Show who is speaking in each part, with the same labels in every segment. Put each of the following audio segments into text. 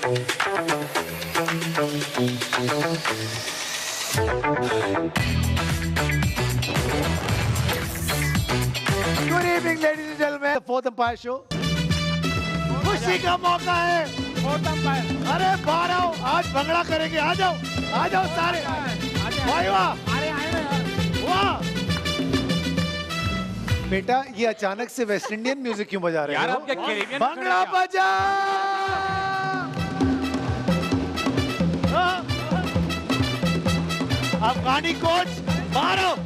Speaker 1: Good evening, ladies and gentlemen. The Fourth Empire Show. खुशी का मौका है. Fourth Empire. अरे बाहर आओ, आज भंगड़ा करेंगे. आ जाओ सारे. भाई वाह. वाह. बेटा ये अचानक से वेस्ट इंडियन म्यूजिक क्यों बजा रहे हो?
Speaker 2: यार आपके कैरेबियन
Speaker 1: भंगड़ा बजा. अफगानी कोच बाहर आओ.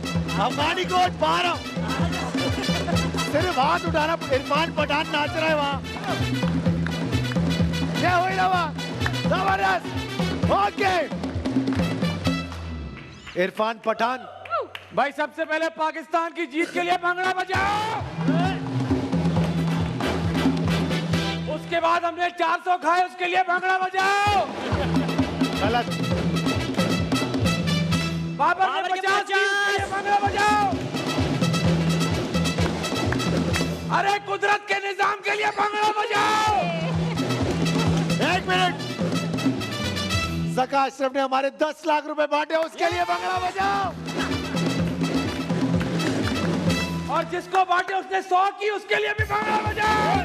Speaker 1: अफगानी कोच बाहर आओ. सिर्फ हाथ उठाना. इरफान पठान नाच रहा है वहाँ. क्या हुई ना वहाँ? जबरदस्त. ओके. इरफान पठान.
Speaker 2: भाई सबसे पहले पाकिस्तान की जीत के लिए भंगड़ा बजाओ. उसके बाद हमने 400 खाए, उसके लिए भंगड़ा बजाओ.
Speaker 1: गलत.
Speaker 2: बाबर ने 50 की, उसके लिए भंगड़ा बजाओ. अरे कुदरत के निजाम के लिए भंगड़ा बजाओ.
Speaker 1: एक मिनट. ज़का अशरफ ने हमारे 10 लाख रुपए बांटे, उसके लिए भंगड़ा बजाओ.
Speaker 2: और जिसको बांटे उसने 100 की, उसके लिए भी भंगड़ा बजाओ.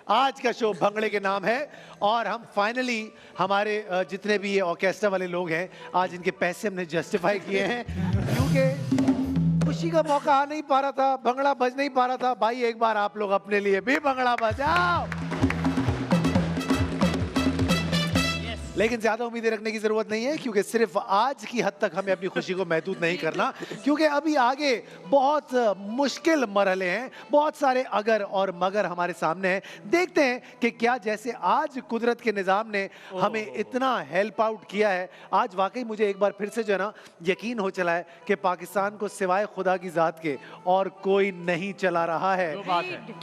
Speaker 1: आज का शो भंगड़े के नाम है. और हम फाइनली हमारे जितने भी ये ऑर्केस्ट्रा वाले लोग हैं, आज इनके पैसे हमने जस्टिफाई किए हैं, क्योंकि खुशी का मौका आ नहीं पा रहा था, भंगड़ा बज नहीं पा रहा था. भाई एक बार आप लोग अपने लिए भी भंगड़ा बजाओ. लेकिन ज्यादा उम्मीदें रखने की जरूरत नहीं है, क्योंकि सिर्फ आज की हद तक हमें अपनी खुशी को महदूद नहीं करना, क्योंकि अभी आगे बहुत मुश्किल मरहले हैं. बहुत सारे अगर और मगर हमारे सामने हैं. देखते हैं कि क्या जैसे आज कुदरत के निज़ाम ने हमें इतना हेल्प आउट किया है, आज वाकई मुझे एक बार फिर से जो है ना यकीन हो चला है कि पाकिस्तान को सिवाय खुदा की ज़ात के और कोई नहीं चला रहा है.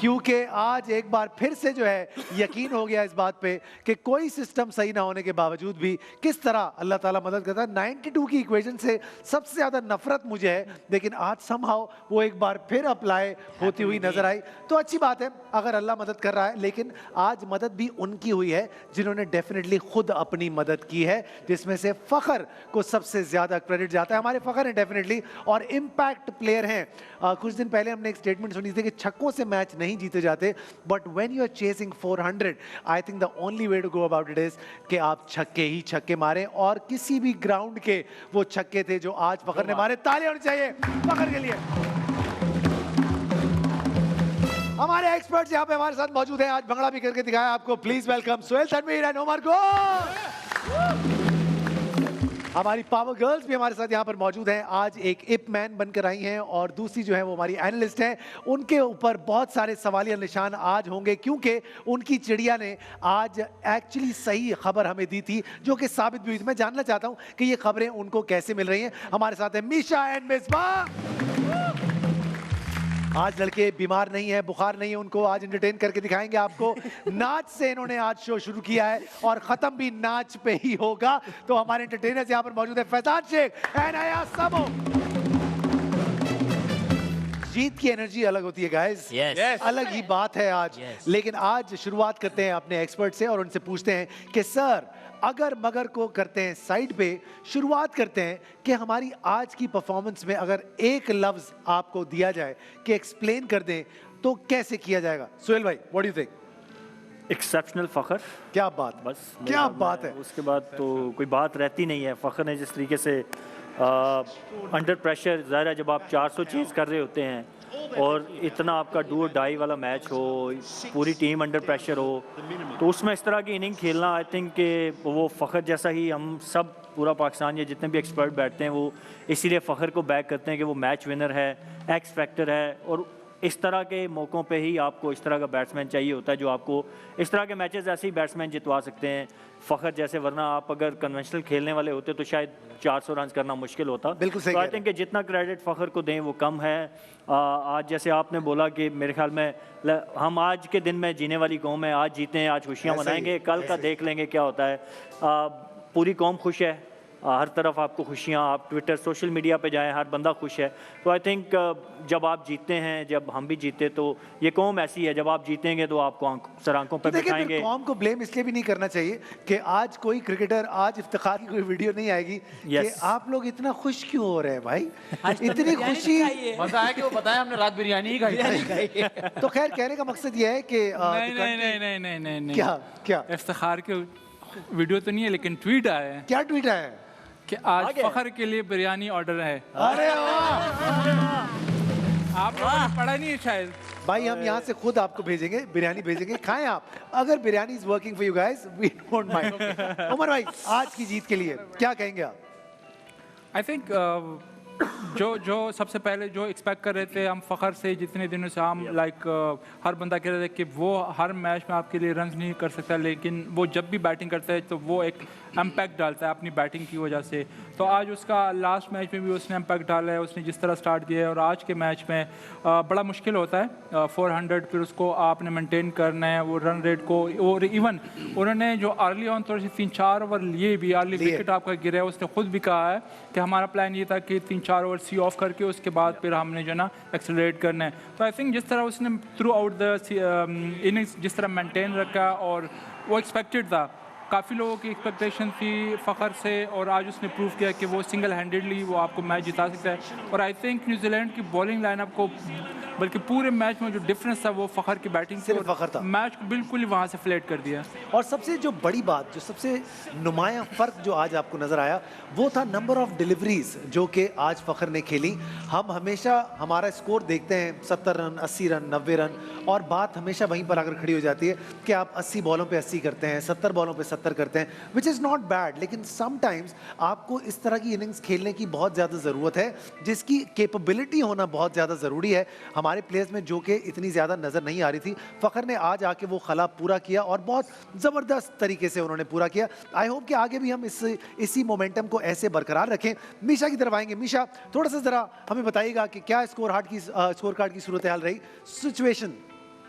Speaker 1: क्योंकि आज एक बार फिर से जो है यकीन हो गया इस बात पे कि कोई सिस्टम सही ना होने के बावजूद भी किस तरह अल्लाह ताला मदद करता है. 92 की इक्वेशन से सबसे ज्यादा नफरत मुझे है, लेकिन आज समहाउ वो एक बार फिर अप्लाई होती हुई नजर आई. तो अच्छी बात है अगर अल्लाह मदद कर रहा है, लेकिन आज मदद भी उनकी हुई है जिन्होंने डेफिनेटली खुद अपनी मदद की है, जिसमें से फखर को सबसे ज्यादा क्रेडिट जाता है. हमारे फखर हैं डेफिनेटली और इम्पैक्ट प्लेयर हैं. कुछ दिन पहले हमने एक स्टेटमेंट सुनी थी कि छक्कों से मैच नहीं जीते जाते, but when you are chasing 400 I think the only way to go about it is कि आप छक्के ही छक्के मारे. और किसी भी ग्राउंड के वो छक्के थे जो आज फखर ने मारे. ताली होनी चाहिए फखर के लिए. हमारे एक्सपर्ट्स यहाँ पे हमारे साथ मौजूद हैं. आज भंगड़ा भी करके दिखाया आपको. Please welcome Suhail Tanvir and Umar Ghosh. हमारी पावर गर्ल्स भी हमारे साथ यहाँ पर मौजूद हैं. आज एक इप मैन बनकर आई हैं और दूसरी जो है वो हमारी एनालिस्ट हैं. उनके ऊपर बहुत सारे सवालिया निशान आज होंगे, क्योंकि उनकी चिड़िया ने आज एक्चुअली सही खबर हमें दी थी, जो कि साबित भी हुई थी. मैं जानना चाहता हूँ कि ये खबरें उनको कैसे मिल रही हैं. हमारे साथ है मीशा एंड मिसबा. आज लड़के बीमार नहीं है, बुखार नहीं है, उनको आज एंटरटेन करके दिखाएंगे आपको. नाच से इन्होंने आज शो शुरू किया है और खत्म भी नाच पे ही होगा. तो हमारे एंटरटेनर्स यहाँ पर मौजूद है फैजान शेख एंड अयाज सबो. जीत की एनर्जी अलग होती है गाइस. अलग ही बात है आज. लेकिन आज शुरुआत करते हैं अपने एक्सपर्ट से और उनसे पूछते हैं कि सर अगर मगर को करते हैं साइड पे, शुरुआत करते हैं कि हमारी आज की परफॉर्मेंस में अगर एक लफ्ज आपको दिया जाए कि एक्सप्लेन कर दें तो कैसे किया जाएगा. सुहेल भाई what do you think?
Speaker 3: Exceptional Fakhar.
Speaker 1: क्या बात.
Speaker 3: बस
Speaker 1: क्या बात है.
Speaker 3: उसके बाद तो कोई बात रहती नहीं है. फखर ने जिस तरीके से अंडर प्रेशर, ज़ाहिर है जब आप 400 चेज कर रहे होते हैं और इतना आपका डू और डाई वाला मैच हो, पूरी टीम अंडर प्रेशर हो, तो उसमें इस तरह की इनिंग खेलना आई थिंक कि वो फ़खर जैसा ही हम सब पूरा पाकिस्तान या जितने भी एक्सपर्ट बैठते हैं वो इसीलिए फ़खर को बैक करते हैं कि वो मैच विनर है, एक्स फैक्टर है. और इस तरह के मौक़ों पे ही आपको इस तरह का बैट्समैन चाहिए होता है जो आपको इस तरह के मैचेस ऐसे ही बैट्समैन जितवा सकते हैं फ़खर जैसे. वरना आप अगर कन्वेंशनल खेलने वाले होते तो शायद 400 रन करना मुश्किल होता.
Speaker 1: बिल्कुल सही.
Speaker 3: तो आई थिंक कि जितना क्रेडिट फ़खर को दें वो कम है. आज जैसे आपने बोला कि मेरे ख्याल में हम आज के दिन में जीने वाली कौम है, आज जीते हैं, आज खुशियाँ मनाएंगे, कल का देख लेंगे क्या होता है. पूरी कौम खुश है, हर तरफ आपको खुशियाँ, आप ट्विटर सोशल मीडिया पे जाएं, हर बंदा खुश है। तो आई थिंक जब आप जीतते हैं, जब हम भी जीते, तो ये कौम ऐसी है, जब आप जीतेंगे तो आपको सर आंखों पर
Speaker 1: देखिए,
Speaker 3: बिठाएंगे।
Speaker 1: कौम को ब्लेम इसलिए भी नहीं करना चाहिए कि आज कोई क्रिकेटर, आज इफ्तिखार की कोई वीडियो नहीं आएगी कि आप लोग इतना खुश क्यों हो रहे हैं भाई, इतनी खुशी।
Speaker 2: मजा आया कि वो बताया हमने रात बिरयानी ही खाई।
Speaker 1: तो खैर कहने का मकसद ये है कि
Speaker 4: नहीं
Speaker 1: क्या क्या
Speaker 4: इफ्तिखार के वीडियो तो नहीं है, लेकिन ट्वीट आया है
Speaker 1: क्या ट्वीट आया है
Speaker 4: कि आज फखर के लिए बिरयानी ऑर्डर है।
Speaker 1: अरे वाह
Speaker 4: आप लोगों ने पढ़ा नहीं है शायद।
Speaker 1: भाई, हम यहाँ से खुद आपको भेजेंगे, बिरयानी भेजेंगे, खाएं आप। अगर biryani is working for you guys, we don't mind. Umar भाई, आज की जीत के लिए क्या कहेंगे आप?
Speaker 4: आई थिंक जो सबसे पहले जो एक्सपेक्ट कर रहे थे हम फ़खर से, जितने दिनों से हम हर बंदा कह रहे थे कि वो हर मैच में आपके लिए रन नहीं कर सकता, लेकिन वो जब भी बैटिंग करता है तो वो एक इम्पैक्ट डालता है अपनी बैटिंग की वजह से। तो आज उसका लास्ट मैच में भी उसने इम्पैक्ट डाला है, उसने जिस तरह स्टार्ट किया है। और आज के मैच में बड़ा मुश्किल होता है 400 फिर उसको आपने मेंटेन करना है, वो रन रेट को। और इवन उन्होंने जो अर्ली ऑन थोड़ी सी 3-4 ओवर लिए भी, अर्ली विकेट आपका गिरा है, उसने खुद भी कहा है कि हमारा प्लान ये था कि 3-4 ओवर सी ऑफ करके उसके बाद फिर हमने जो ना एक्सेलरेट करना है। तो आई थिंक जिस तरह उसने थ्रू आउट द इनिंग्स जिस तरह मेंटेन रखा, और वो एक्सपेक्टेड था, काफ़ी लोगों की एक्सपेक्टेशन थी फ़खर से, और आज उसने प्रूव किया कि वो सिंगल हैंडेडली वो आपको मैच जिता सकता है। और आई थिंक न्यूजीलैंड की बॉलिंग लाइनअप को, बल्कि पूरे मैच में जो डिफरेंस था वो फ़खर की बैटिंग
Speaker 1: सिर्फ फ़खर था,
Speaker 4: मैच को बिल्कुल ही वहाँ से फ्लैट कर दिया।
Speaker 1: और सबसे जो बड़ी बात, जो सबसे नुमाया फ़र्क जो आज आपको नज़र आया, वो था नंबर ऑफ डिलीवरीज जो कि आज फ़खर ने खेली। हम हमेशा हमारा स्कोर देखते हैं 70 रन, 80 रन, 90 रन, और बात हमेशा वहीं पर आकर खड़ी हो जाती है कि आप 80 बॉलों पे 80 करते हैं, 70 बॉलों पे 70 करते हैं, विच इज़ नॉट बैड। लेकिन समटाइम्स आपको इस तरह की इनिंग्स खेलने की बहुत ज़्यादा ज़रूरत है, जिसकी कैपेबिलिटी होना बहुत ज़्यादा ज़रूरी है हमारे प्लेयर्स में, जो कि इतनी ज़्यादा नज़र नहीं आ रही थी। फ़खर ने आज आके वो खला पूरा किया, और बहुत ज़बरदस्त तरीके से उन्होंने पूरा किया। आई होप कि आगे भी हम इसी मोमेंटम को ऐसे बरकरार रखें। मीशा की तरफ आएंगे। मीशा, थोड़ा सा ज़रा हमें बताइएगा कि क्या स्कोर कार्ड की सूरत हाल रही, situation?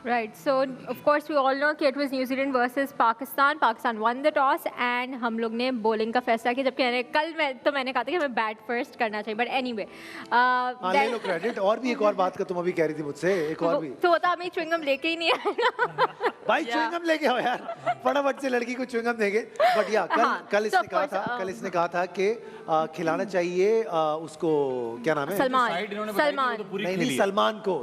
Speaker 5: Right, so of course we all know कि it was New Zealand versus Pakistan. Pakistan won the toss and हम लोग ने bowling का फैसला किया, जबकि मैंने कहा था कि हमें bat first करना चाहिए, but anyway
Speaker 1: ले लो क्रेडिट। और भी एक और बात का तुम अभी कह रही थी मुझसे, एक और भी
Speaker 5: तो होता, हमें च्युइंगम लेके ही नहीं आए ना।
Speaker 1: भाई च्युइंगम लेके आओ यार, फटाफट से लड़की को च्युइंगम देंगे। बट या कल इसने कहा था कि खिलाना चाहिए उसको, क्या नाम है, सलमान को।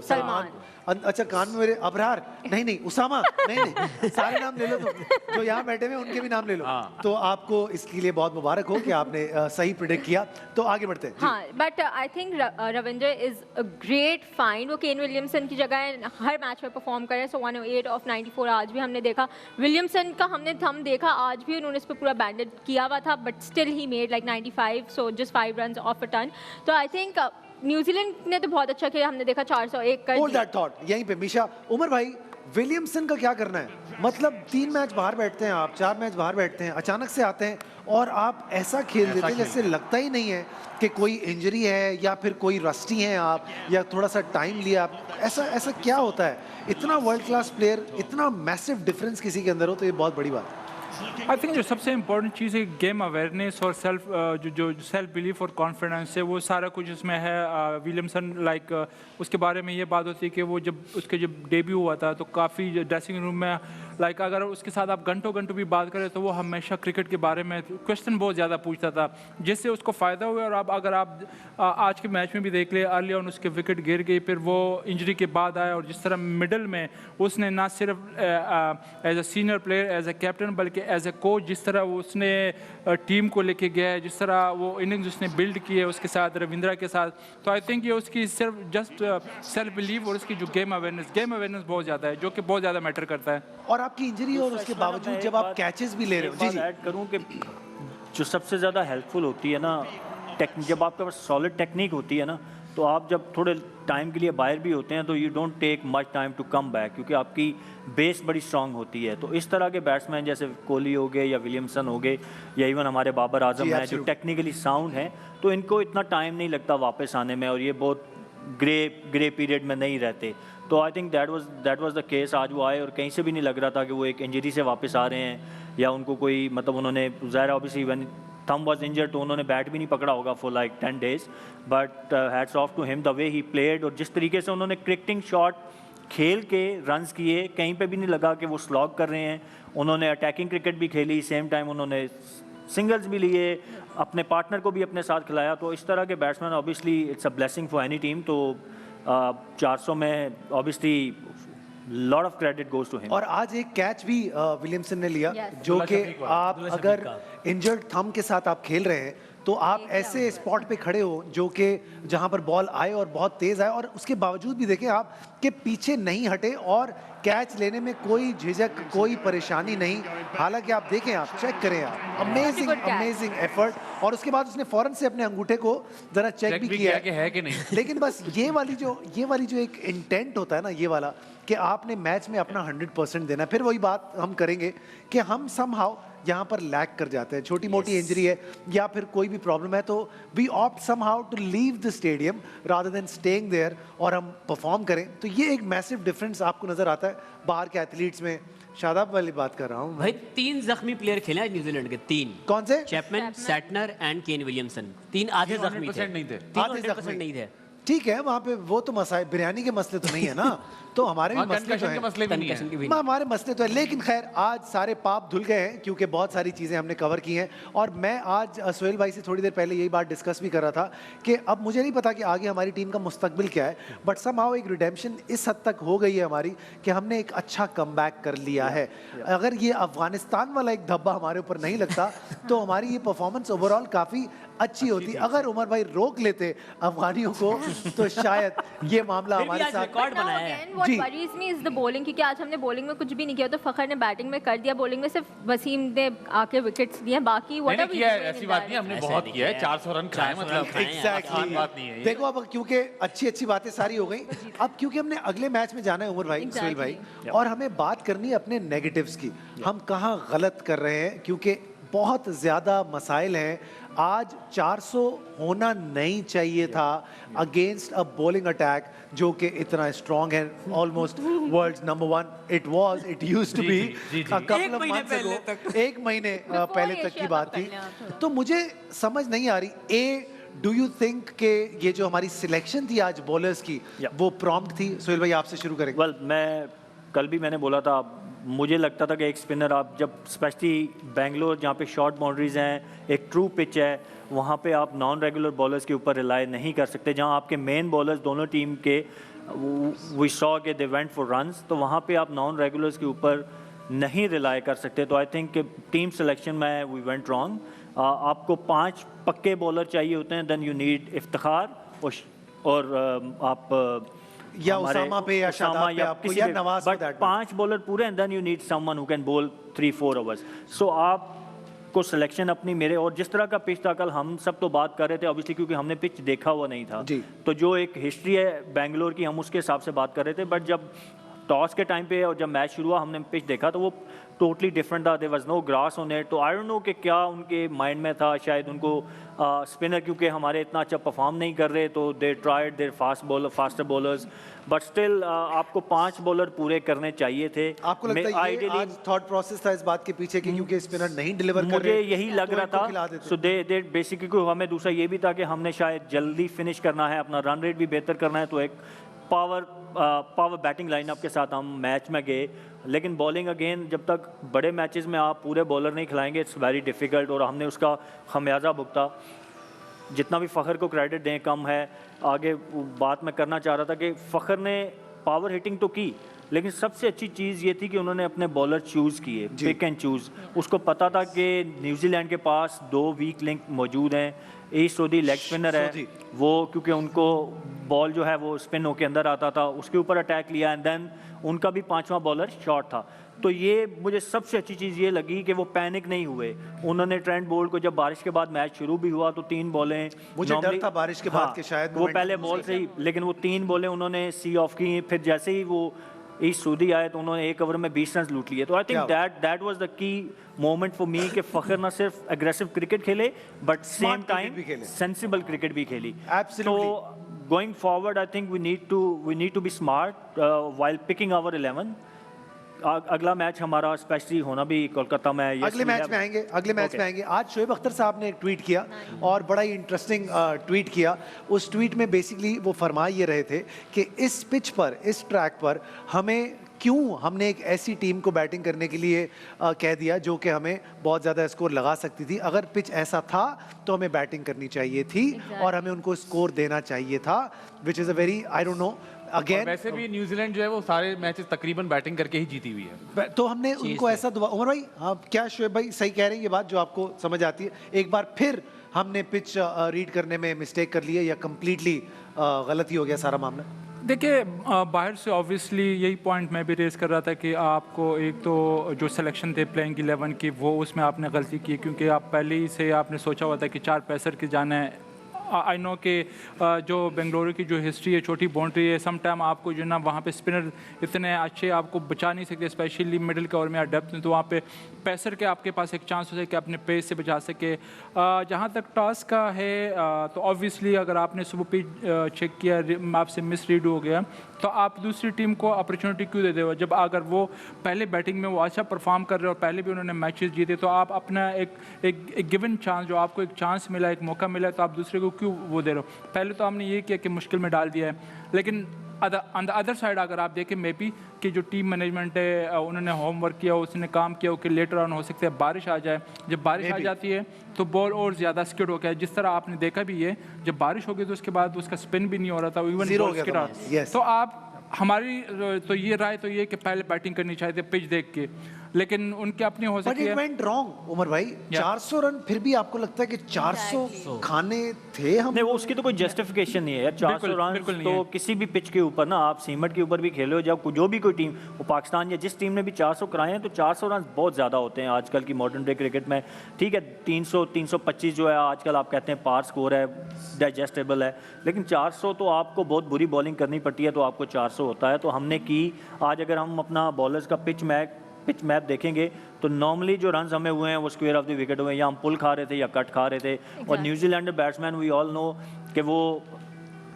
Speaker 1: अच्छा, कान में मेरे अबरार, नहीं उसामा, नहीं सारे नाम ले लो तुम, जो यहाँ बैठे हुए उनके भी नाम ले लो। तो आपको इसके लिए बहुत मुबारक हो कि आपने सही प्रेडिक्ट किया। तो आगे बढ़ते हैं।
Speaker 5: हाँ, but I think Ravindra is a great find. वो केन विलियमसन की जगह हर मैच में परफॉर्म करे। सो 108 ऑफ 94 आज भी हमने देखा। विलियमसन का हमने थम देखा, आज भी उन्होंने इस पर पूरा बैंडेड किया हुआ था, but still he made like 95, so just 5 run off a ton. तो आई थिंक न्यूजीलैंड ने तो बहुत अच्छा किया, हमने देखा 401 का।
Speaker 1: होल्ड दैट थॉट यहीं पे। मीशा, उमर भाई, विलियमसन का क्या करना है? मतलब 3 मैच बाहर बैठते हैं आप, 4 मैच बाहर बैठते हैं, अचानक से आते हैं और आप ऐसा खेल देते हैं जैसे लगता ही नहीं है कि कोई इंजरी है या फिर कोई रस्टी हैं आप, या थोड़ा सा टाइम लिया आप। ऐसा क्या होता है? इतना वर्ल्ड क्लास प्लेयर, इतना मैसिव डिफरेंस किसी के अंदर हो, तो ये बहुत बड़ी बात है।
Speaker 4: आई थिंक जो सबसे इम्पोर्टेंट चीज़ है गेम अवेयरनेस और जो सेल्फ बिलीफ और कॉन्फिडेंस है, वो सारा कुछ इसमें है। विलियमसन उसके बारे में ये बात होती है कि वो जब डेब्यू हुआ था तो काफ़ी ड्रेसिंग रूम में अगर उसके साथ आप घंटों भी बात करें तो वो हमेशा क्रिकेट के बारे में क्वेश्चन बहुत ज़्यादा पूछता था, जिससे उसको फ़ायदा हुआ। और अब अगर आप आज के मैच में भी देख ले, अर्ली ऑन उसके विकेट गिर गई, फिर वो इंजरी के बाद आया, और जिस तरह मिडल में उसने ना सिर्फ as a senior player, as a captain, बल्कि एज अ कोच जिस तरह उसने टीम को लेके गया है, जिस तरह वो इनिंग्स उसने बिल्ड की है उसके साथ, रविंद्रा के साथ। तो आई थिंक ये उसकी सिर्फ जस्ट सेल्फ बिलीव और उसकी जो गेम अवेयरनेस बहुत ज़्यादा है, जो कि बहुत ज़्यादा मैटर करता है।
Speaker 1: और आपकी इंजरी और उसके बावजूद जब आप कैचेस भी ले रहे हो, जी
Speaker 3: ऐड करूं कि जो सबसे ज़्यादा हेल्पफुल होती है ना, जब आपके पास सॉलिड टेक्निक होती है ना, तो आप जब थोड़े टाइम के लिए बाहर भी होते हैं तो you don't take much time to come back, क्योंकि आपकी बेस बड़ी स्ट्रांग होती है। तो इस तरह के बैट्समैन जैसे कोहली हो गए या विलियमसन हो गए या इवन हमारे बाबर आजम हैं जो टेक्निकली साउंड हैं, तो इनको इतना टाइम नहीं लगता वापस आने में, और ये बहुत ग्रे पीरियड में नहीं रहते। तो I think that was the case. आज वो आए और कहीं से भी नहीं लग रहा था कि वो एक इंजरी से वापस आ रहे हैं या उनको कोई, मतलब उन्होंने ज़ाहिर obviously when thumb was injured तो उन्होंने बैट भी नहीं पकड़ा होगा for like 10 days, but hats off to him the way he played, और जिस तरीके से उन्होंने क्रिकेटिंग शॉट खेल के रन्स किए, कहीं पे भी नहीं लगा कि वो स्लॉग कर रहे हैं। उन्होंने अटैकिंग क्रिकेट भी खेली, सेम टाइम उन्होंने सिंगल्स भी लिए, अपने पार्टनर को भी अपने साथ खिलाया। तो इस तरह के batsman obviously it's a blessing for any team. तो 400 में obviously lot of credit goes to him.
Speaker 1: और आज एक कैच भी विलियमसन ने लिया,
Speaker 5: Yes.
Speaker 1: जो कि आप अगर इंजर्ड थंब के साथ आप खेल रहे हैं तो आप ऐसे स्पॉट पे खड़े हो जो कि जहां पर बॉल आए और बहुत तेज आए, और उसके बावजूद भी देखें आप कि पीछे नहीं हटे और कैच लेने में कोई झिझक, कोई परेशानी नहीं। हालांकि आप देखें, आप चेक करें, आप amazing
Speaker 5: good catch.
Speaker 1: Amazing effort. और उसके बाद उसने फौरन से अपने अंगूठे को जरा चेक भी किया
Speaker 2: कि है कि नहीं।
Speaker 1: लेकिन बस ये वाली जो एक इंटेंट होता है ना, ये वाला कि आपने मैच में अपना 100% देना है। फिर वही बात हम करेंगे कि हम समहाउ यहाँ पर लैक कर जाते हैं, छोटी मोटी इंजरी है या फिर कोई भी प्रॉब्लम है, तो we opt somehow to leave the stadium rather than staying there और हम परफॉर्म करें। तो ये एक मैसिव डिफरेंस आपको नजर आता है बाहर के एथलीट्स में। शादाब वाली बात कर रहा हूँ
Speaker 6: भाई, 3 जख्मी प्लेयर खेले आज न्यूजीलैंड के, 3।
Speaker 1: कौन से?
Speaker 6: Chapman, Santner and Kane Williamson. 3 आधे जख्मी थे,
Speaker 2: 100% नहीं थे।
Speaker 6: 3
Speaker 1: आधे
Speaker 6: 100%
Speaker 1: जख्मी।
Speaker 6: नहीं थे।
Speaker 1: ठीक है, वहाँ पे वो तो मसाए बिरयानी के मसले तो नहीं है ना, तो हमारे भी मसले तो
Speaker 2: कंकशन के
Speaker 1: हैं।
Speaker 2: मसले भी नहीं
Speaker 6: Concussion की
Speaker 2: है।
Speaker 6: भी
Speaker 1: हमारे मसले तो है, लेकिन खैर आज सारे पाप धुल गए हैं क्योंकि बहुत सारी चीज़ें हमने कवर की हैं। और मैं आज सोहेल भाई से थोड़ी देर पहले यही बात डिस्कस भी कर रहा था कि अब मुझे नहीं पता कि आगे हमारी टीम का मुस्तकबिल क्या है, बट समहाउ एक रिडेम्पशन इस हद तक हो गई है हमारी कि हमने एक अच्छा कमबैक कर लिया है। अगर ये अफगानिस्तान वाला एक धब्बा हमारे ऊपर नहीं लगता तो हमारी ये परफॉर्मेंस ओवरऑल काफ़ी अच्छी होती। अगर उमर भाई रोक लेते अफगानियों को तो शायद ये मामला
Speaker 6: फिर भी
Speaker 1: हमारे
Speaker 6: आज
Speaker 1: साथ
Speaker 6: रिकॉर्ड
Speaker 5: Now
Speaker 6: बनाया है।
Speaker 5: again, what
Speaker 1: ji.
Speaker 5: worries me is the bowling, क्योंकि आज हमने बॉलिंग में कुछ भी नहीं किया, तो फखर ने बैटिंग में कर दिया। बॉलिंग में सिर्फ वसीम ने आके विकेट्स दिए, बाकी what
Speaker 2: मैंने
Speaker 5: are we
Speaker 2: किया है,
Speaker 5: doing
Speaker 2: ऐसी
Speaker 5: in
Speaker 2: बात
Speaker 5: that?
Speaker 2: नहीं, हमने
Speaker 6: ऐसे
Speaker 2: बहुत
Speaker 6: नहीं
Speaker 2: किया है।
Speaker 6: किया है।
Speaker 2: 400 रन खाए
Speaker 6: 400
Speaker 2: मतलब
Speaker 6: रन खाए हैं।
Speaker 1: Exactly.
Speaker 2: आसान बात नहीं है ये।
Speaker 1: देखो अब क्योंकि अच्छी अच्छी बातें सारी हो गई, अब क्योंकि हमने अगले मैच में जाना है उमर भाई,
Speaker 5: Exactly.
Speaker 1: सुहेल भाई, और हमें बात करनी है अपने नेगेटिव्स की। हम कहाँ गलत कर रहे हैं, क्योंकि बहुत ज़्यादा मसाइल हैं। आज 400 होना नहीं चाहिए था अगेंस्ट अ बॉलिंग अटैक जो कि इतना स्ट्रॉन्ग है, almost world number 1 it was, it used to be a couple of months ago, एक महीने पहले तक की
Speaker 5: Asia
Speaker 1: बात
Speaker 5: Cup
Speaker 1: थी।
Speaker 5: पहले आप थोड़ा।
Speaker 1: तो मुझे समझ नहीं आ रही, डू यू थिंक कि ये जो हमारी सिलेक्शन थी आज बॉलर्स की वो प्रॉम्प्ट थी? सुहेल भाई आपसे शुरू करेंगे।
Speaker 3: वेल, मैं कल भी मैंने बोला था, मुझे लगता था कि एक स्पिनर आप जब स्पेशली बेंगलोर जहाँ पे शॉर्ट बाउंड्रीज हैं, एक ट्रू पिच है, वहाँ पे आप नॉन रेगुलर बॉलर्स के ऊपर रिलाई नहीं कर सकते। जहाँ आपके मेन बॉलर्स दोनों टीम के वी सॉ के दे वेंट फॉर रन्स, तो वहाँ पे आप नॉन रेगुलर्स के ऊपर नहीं रिलाई कर सकते। तो आई थिंक टीम सिलेक्शन में वी वेंट रॉन्ग। आपको 5 पक्के बॉलर चाहिए होते हैं, देन यू नीड इफ्तिखार और आप
Speaker 1: या
Speaker 3: हमारे
Speaker 1: उसामा पे या शादाब पे आपको या नवाज पे,
Speaker 3: बट
Speaker 1: that
Speaker 3: 5 बॉलर पूरे and then you need someone who can bowl 3-4 overs. सो आप को सिलेक्शन अपनी मेरे, और जिस तरह का पिच था कल, हम सब तो बात कर रहे थे ऑब्वियसली क्योंकि हमने पिच देखा हुआ नहीं था,
Speaker 1: जी।
Speaker 3: तो जो एक हिस्ट्री है बेंगलोर की हम उसके हिसाब से बात कर रहे थे। बट जब टॉस के टाइम पे और जब मैच शुरू हुआ हमने पिच देखा तो वो टोटली डिफरेंट था। There was no grass on it. तो आई डोंट नो कि क्या उनके माइंड में था, शायद उनको स्पिनर क्योंकि हमारे इतना अच्छा परफॉर्म नहीं कर रहे तो they tried there faster bowlers, but still आपको 5 बॉलर पूरे करने चाहिए थे।
Speaker 1: आपको लगता है ये आज थॉट प्रोसेस था इस बात के पीछे कि क्योंकि स्पिनर नहीं डिलीवर कर
Speaker 3: मुझे
Speaker 1: रहे,
Speaker 3: यही लग
Speaker 1: तो
Speaker 3: रहा
Speaker 1: इनको खिला
Speaker 3: था।
Speaker 1: देते।
Speaker 3: सो दे बेसिकली हमें दूसरा ये भी था कि हमने शायद जल्दी फिनिश करना है, अपना रन रेट भी बेहतर करना है, तो एक पावर बैटिंग लाइनअप के साथ हम मैच में गए। लेकिन बॉलिंग अगेन जब तक बड़े मैचेस में आप पूरे बॉलर नहीं खिलाएंगे इट्स वेरी डिफ़िकल्ट, और हमने उसका खमियाजा भुगता। जितना भी फ़खर को क्रेडिट दें कम है। आगे बात मैं करना चाह रहा था कि फ़खर ने पावर हिटिंग तो की, लेकिन सबसे अच्छी चीज़ ये थी कि उन्होंने अपने बॉलर चूज़ किए, पिक एंड चूज़। उसको पता था कि न्यूजीलैंड के पास 2 वीक लिंक मौजूद हैं। सोदी लेग स्पिनर है वो, क्योंकि उनको बॉल जो है वो स्पिन होके अंदर आता था, उसके ऊपर अटैक लिया, एंड देन उनका भी 5वां बॉलर शॉट था। तो ये मुझे सबसे अच्छी चीज़ ये लगी कि वो पैनिक नहीं हुए। उन्होंने ट्रेंट बोल्ट को, जब बारिश के बाद मैच शुरू भी हुआ तो 3 बॉलें,
Speaker 1: मुझे डर था बारिश के बाद कि शायद
Speaker 3: वो पहले बॉल से ही, लेकिन वो 3 बॉलें उन्होंने सी ऑफ की। फिर जैसे ही वो ईस्ट सऊदी आए तो उन्होंने 1 ओवर में 20 रन लूट लिए। तो I think that was the key moment for me कि फ़खर ना सिर्फ एग्रेसिव क्रिकेट खेले but same time sensible cricket भी खेली। तो going forward I think we need to be smart while picking our 11 अगला मैच हमारा स्पेशली होना भी कोलकाता में है।
Speaker 1: अगले मैच में आएंगे, अगले मैच में आएंगे। आज शोएब अख्तर साहब ने एक ट्वीट किया और बड़ा ही इंटरेस्टिंग ट्वीट किया। उस ट्वीट में बेसिकली वो फरमा ये रहे थे कि इस पिच पर, इस ट्रैक पर हमने एक ऐसी टीम को बैटिंग करने के लिए कह दिया जो कि हमें बहुत ज़्यादा स्कोर लगा सकती थी। अगर पिच ऐसा था तो हमें बैटिंग करनी चाहिए थी और हमें उनको स्कोर देना चाहिए था, which is a very, I don't know, again.
Speaker 7: वैसे भी न्यूजीलैंड जो है वो सारे मैचेस तकरीबन बैटिंग करके ही जीती हुई है।
Speaker 1: तो हमने उनको ऐसा दुआ, उमर भाई, हाँ, क्या शोएब भाई सही कह रहे हैं ये बात जो आपको समझ आती है? एक बार फिर हमने पिच रीड करने में मिस्टेक कर ली है या कंप्लीटली गलत ही हो गया सारा मामला?
Speaker 4: देखिए, बाहर से ऑब्वियसली यही पॉइंट मैं भी रेस कर रहा था कि आपको एक तो जो सिलेक्शन थे प्लेइंग 11 की, वो उसमें आपने गलती की, क्योंकि आप पहले ही से आपने सोचा हुआ था कि 4 पेसर के जाना है। आई नो कि जो बेंगलुरु की जो हिस्ट्री है, छोटी बाउंड्री है, सम टाइम आपको जो ना वहाँ पे स्पिनर इतने अच्छे आपको बचा नहीं सकते, स्पेशली मिडिल के ओवर में या डेप्थ में, तो वहाँ पे पेसर के आपके पास एक चांस हो सके कि अपने पेस से बचा सके। जहाँ तक टॉस का है तो ऑब्वियसली अगर आपने सुबह पिच चेक किया, आपसे मिस रीड हो गया, तो आप दूसरी टीम को अपॉर्चुनिटी क्यों दे दे? जब अगर वो पहले बैटिंग में वो अच्छा परफॉर्म कर रहे हो और पहले भी उन्होंने मैचेस जीते, तो आप अपना एक गिवन चांस, जो आपको एक चांस मिला, एक मौका मिला, तो आप दूसरे को क्यों वो दे रहे हो? पहले तो हमने ये किया कि मुश्किल में डाल दिया है, लेकिन ऑन द अदर साइड अगर आप देखें मे बी कि जो टीम मैनेजमेंट है उन्होंने होमवर्क किया, उसने काम किया कि लेटर ऑन हो सकता है बारिश आ जाए। जब बारिश आ जाती है तो बॉल और ज़्यादा स्किड हो गया, जिस तरह आपने देखा भी है, जब बारिश हो गई तो उसके बाद उसका स्पिन भी नहीं हो रहा था, इवन बॉल स्किड आ। तो आप हमारी तो ये राय तो ये कि पहले बैटिंग करनी चाहिए पिच देख के, लेकिन उनके अपनी हो सकती है।
Speaker 1: But it went wrong Umar भाई, 400 रन फिर भी आपको लगता है कि 400 खाने थे हम?
Speaker 3: नहीं, वो उसकी तो कोई जस्टिफिकेशन नहीं है यार। 400 रन तो किसी भी पिच के ऊपर ना, आप सीमेंट के ऊपर भी खेले हो, जब जो भी कोई टीम, वो पाकिस्तान या जिस टीम ने भी 400 कराए हैं, तो 400 रन बहुत ज़्यादा होते हैं आजकल की मॉडर्न डे क्रिकेट में। ठीक है, 300 325 जो है आजकल आप कहते हैं पार स्कोर है, डाइजेस्टेबल है, लेकिन 400 तो आपको बहुत बुरी बॉलिंग करनी पड़ती है तो आपको 400 होता है। तो हमने की आज, अगर हम अपना बॉलर्स का पिच मैप देखेंगे तो नॉर्मली जो रन्स हमें हुए हैं वो स्क्वायर ऑफ द विकेट हुए हैं, या हम पुल खा रहे थे या कट खा रहे थे। और New Zealand batsman we all know कि वो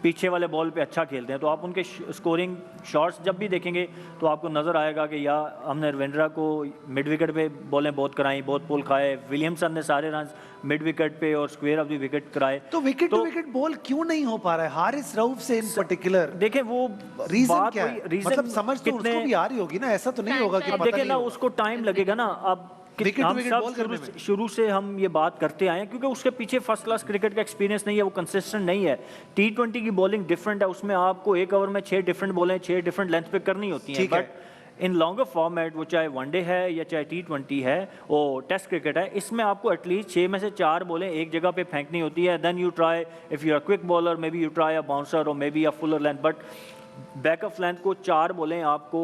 Speaker 3: पीछे वाले बॉल पे अच्छा खेलते हैं, तो आप उनके स्कोरिंग शॉट्स जब भी देखेंगे तो आपको नज़र आएगा कि या हमने रविंद्रा को मिड विकेट पे बॉलें बहुत कराई, बहुत पुल खाए, विलियमसन ने सारे रन मिड विकेट पे और स्क्वायर ऑफ द विकेट कराए।
Speaker 1: तो विकेट टू विकेट बॉल क्यों नहीं हो पा रहा है हारिस रऊफ से इन पर्टिकुलर?
Speaker 3: देखें वो
Speaker 1: रीजन क्या है? मतलब समझ तो उसको भी आ रही होगी ना, ऐसा तो नहीं होगा कि पता
Speaker 3: देखें
Speaker 1: नहीं
Speaker 3: ना,
Speaker 1: होगा।
Speaker 3: उसको टाइम लगेगा ना। अब हम सब शुरू से हम ये बात करते आए हैं, क्योंकि उसके पीछे फर्स्ट क्लास क्रिकेट का एक्सपीरियंस नहीं है, वो कंसिस्टेंट नहीं है। T20 की बॉलिंग डिफरेंट है, उसमें आपको एक ओवर में 6 डिफरेंट बॉलें 6 डिफरेंट लेंथ पे करनी होती हैं। बट इन लॉन्गर फॉर्मेट, वो चाहे वनडे है या चाहे T20 है, वो टेस्ट क्रिकेट है, इसमें आपको एटलीस्ट 6 में से 4 बॉलें एक जगह पे फेंकनी होती है। Then you try, if you are quick bowler maybe you try a bouncer और maybe a fuller length, but back of length को 4 बॉलें आपको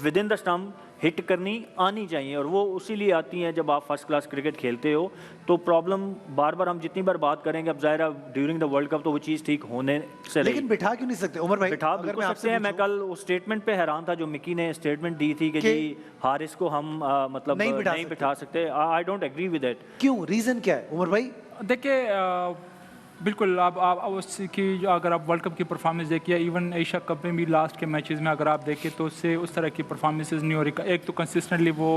Speaker 3: within the stump hit करनी आनी चाहिए, और वो उसी लिए आती हैं जब आप फर्स्ट क्लास क्रिकेट खेलते हो। तो प्रॉब्लम बार बार हम जितनी बार बात करेंगे, अब ज़ाहिर ड्यूरिंग द वर्ल्ड कप तो वो चीज़ ठीक होने से, लेकिन
Speaker 1: बिठा क्यों नहीं सकते उमर भाई?
Speaker 3: बिठा बिल्कुल सकते हैं। मैं कल उस स्टेटमेंट पे हैरान था जो मिकी ने स्टेटमेंट दी थी कि जी हारिस को हम मतलब नहीं बिठा सकते। I don't agree with it.
Speaker 1: क्यों, रीज़न क्या है उमर भाई?
Speaker 4: देखिए, बिल्कुल आप उसकी जो अगर आप वर्ल्ड कप की परफॉर्मेंस देखिए, इवन एशिया कप में भी लास्ट के मैचेस में अगर आप देखें तो उससे उस तरह की परफॉर्मेंसेस नहीं हो रही। एक तो कंसिस्टेंटली वो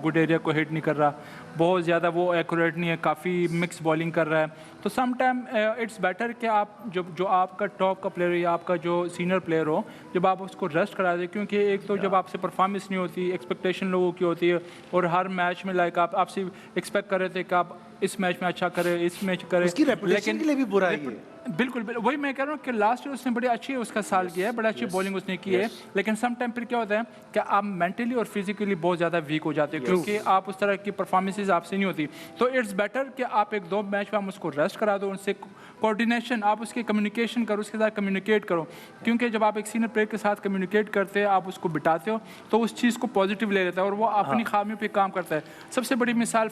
Speaker 4: गुड एरिया को हिट नहीं कर रहा, बहुत ज़्यादा वो एक्यूरेट नहीं है, काफ़ी मिक्स बॉलिंग कर रहा है। तो सम टाइम इट्स बेटर कि आप जो आपका टॉप का प्लेयर या आपका जो सीनियर प्लेयर हो, जब आप उसको रेस्ट करा दें, क्योंकि एक तो जब आपसे परफॉर्मेंस नहीं होती, एक्सपेक्टेशन लोगों की होती है, और हर मैच में लाइक आपसे एक्सपेक्ट कर रहे थे कि आप इस मैच में अच्छा करे, इस मैच करे,
Speaker 1: उसकी रेपुटेशन के लिए भी बुरा है।
Speaker 4: बिल्कुल वही मैं कह रहा हूँ कि लास्ट ईयर उसने बड़ी अच्छी उसका साल किया है, बड़ा अच्छी बॉलिंग उसने की है, लेकिन सम टाइम फिर क्या होता है कि आप मेंटली और फिजिकली बहुत ज़्यादा वीक हो जाते हैं, क्योंकि आप उस तरह की परफॉर्मेंसेज आपसे नहीं होती। तो इट्स बेटर कि आप 1-2 मैच में हम उसको रेस्ट करा दो, उनसे कोऑर्डिनेशन, आप उसकी कम्युनिकेशन करो, उसके साथ कम्युनिकेट करो, क्योंकि जब आप एक सीनियर प्लेयर के साथ कम्युनिकेट करते हैं, आप उसको बिठाते हो, तो उस चीज़ को पॉजिटिव ले लेता है और वो अपनी खामियों पर काम करता है। सबसे बड़ी मिसाल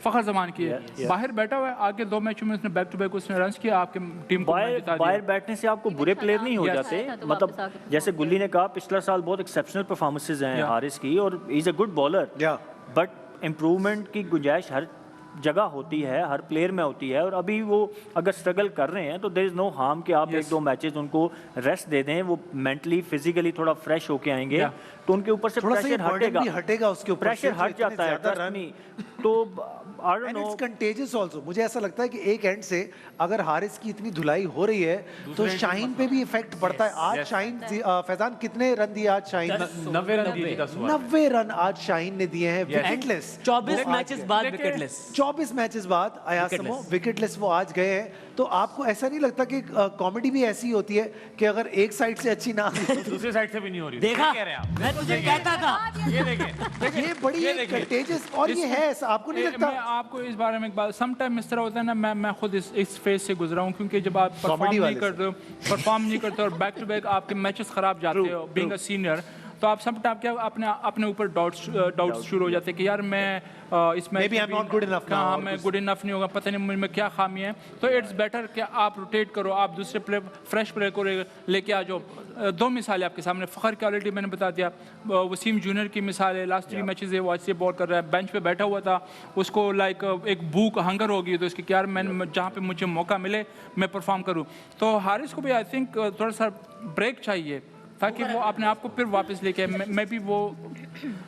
Speaker 4: फ़खर ज़मान की है, बाहर बैठा हुआ है, आगे 2 मैचों में उसने बैक टू बैक उसने रन किया, आपके टीम को
Speaker 3: बाहर बैठने से आपको बुरे प्लेयर नहीं हो जाते। मतलब जैसे गुल्ली ने कहा, पिछला साल बहुत एक्सेप्शनल परफॉर्मेंसेज हैं हारिस की, और he is a good bowler, but improvement की गुंजाइश हर जगह होती है, हर प्लेयर में होती है, और अभी वो अगर स्ट्रगल कर रहे हैं तो देयर इज़ नो हार्म कि आप 1-2 मैचेस उनको रेस्ट दे दें, वो मेंटली फिजिकली थोड़ा फ्रेश होके आएंगे तो उनके ऊपर से
Speaker 1: थोड़ा सा ये
Speaker 3: प्रेशर
Speaker 1: burden
Speaker 3: हटेगा,
Speaker 1: भी हटेगा उसके ऊपर
Speaker 3: प्रेशर
Speaker 1: से,
Speaker 3: हट
Speaker 1: जो इतने
Speaker 3: जाता है
Speaker 1: ज्यादा
Speaker 3: trust
Speaker 1: रन।
Speaker 3: me। तो I don't
Speaker 1: and
Speaker 3: no,
Speaker 1: it's contagious also. मुझे ऐसा लगता है कि एक एंड से अगर हारिस की इतनी धुलाई हो रही है तो शाहीन पे भी इफेक्ट पड़ता है। आज शाहीन फैजान कितने रन दिए आज शाहीन?
Speaker 7: 90 रन दिए 10 ओवर
Speaker 1: 90 रन आज शाहीन ने दिए हैं विकेटलेस।
Speaker 6: 24 मैचेस बाद विकेटलेस।
Speaker 1: 24 मैचेस बाद अयासमो विकेटलेस वो आज गए हैं। तो आपको ऐसा नहीं लगता कि कॉमेडी भी ऐसी होती है कि अगर एक साइड से अच्छी ना हो
Speaker 7: दूसरी साइड से भी नहीं हो रही।
Speaker 6: देखा,
Speaker 7: कह रहे हैं आप?
Speaker 6: मैं तुझे कहता था।
Speaker 7: ये देखें,
Speaker 1: ये बड़ी कंटेजियस, और ये है ऐसा, आपको नहीं
Speaker 4: मैं
Speaker 1: लगता?
Speaker 4: आपको इस बारे में एक बात, सम टाइम इस तरह होता है ना, मैं खुद इस फेज से गुजरा हूँ, क्योंकि जब आप परफॉर्म नहीं करते और बैक टू बैक आपके मैचेस खराब जाते हो बीइंग अ सीनियर, तो आप सब टाइम क्या अपने ऊपर डाउट्स शुरू हो जाते हैं कि यार मैं इस match
Speaker 1: Maybe I'm not good enough now,
Speaker 4: हाँ,
Speaker 1: or
Speaker 4: मैं गुड इनफ नहीं होगा, पता नहीं मुझ में क्या खामी है। तो इट्स बेटर कि आप रोटेट करो, आप दूसरे प्लेयर फ्रेश प्लेयर को लेके आ जाओ। 2 मिसालें आपके सामने, फ़खर की ऑलरेडी मैंने बता दिया, वसीम जूनियर की मिसाल है, लास्ट 3 मैचेस है वो अच्छे बॉल कर रहा है, बेंच पे बैठा हुआ था, उसको लाइक एक भूख हंगर हो गई तो इसकी कि यार मैं जहाँ पे मुझे मौका मिले मैं परफॉर्म करूँ। तो हारिस को भी आई थिंक थोड़ा सा ब्रेक चाहिए ताकि वो अपने आप को फिर वापस लेके, मैं भी वो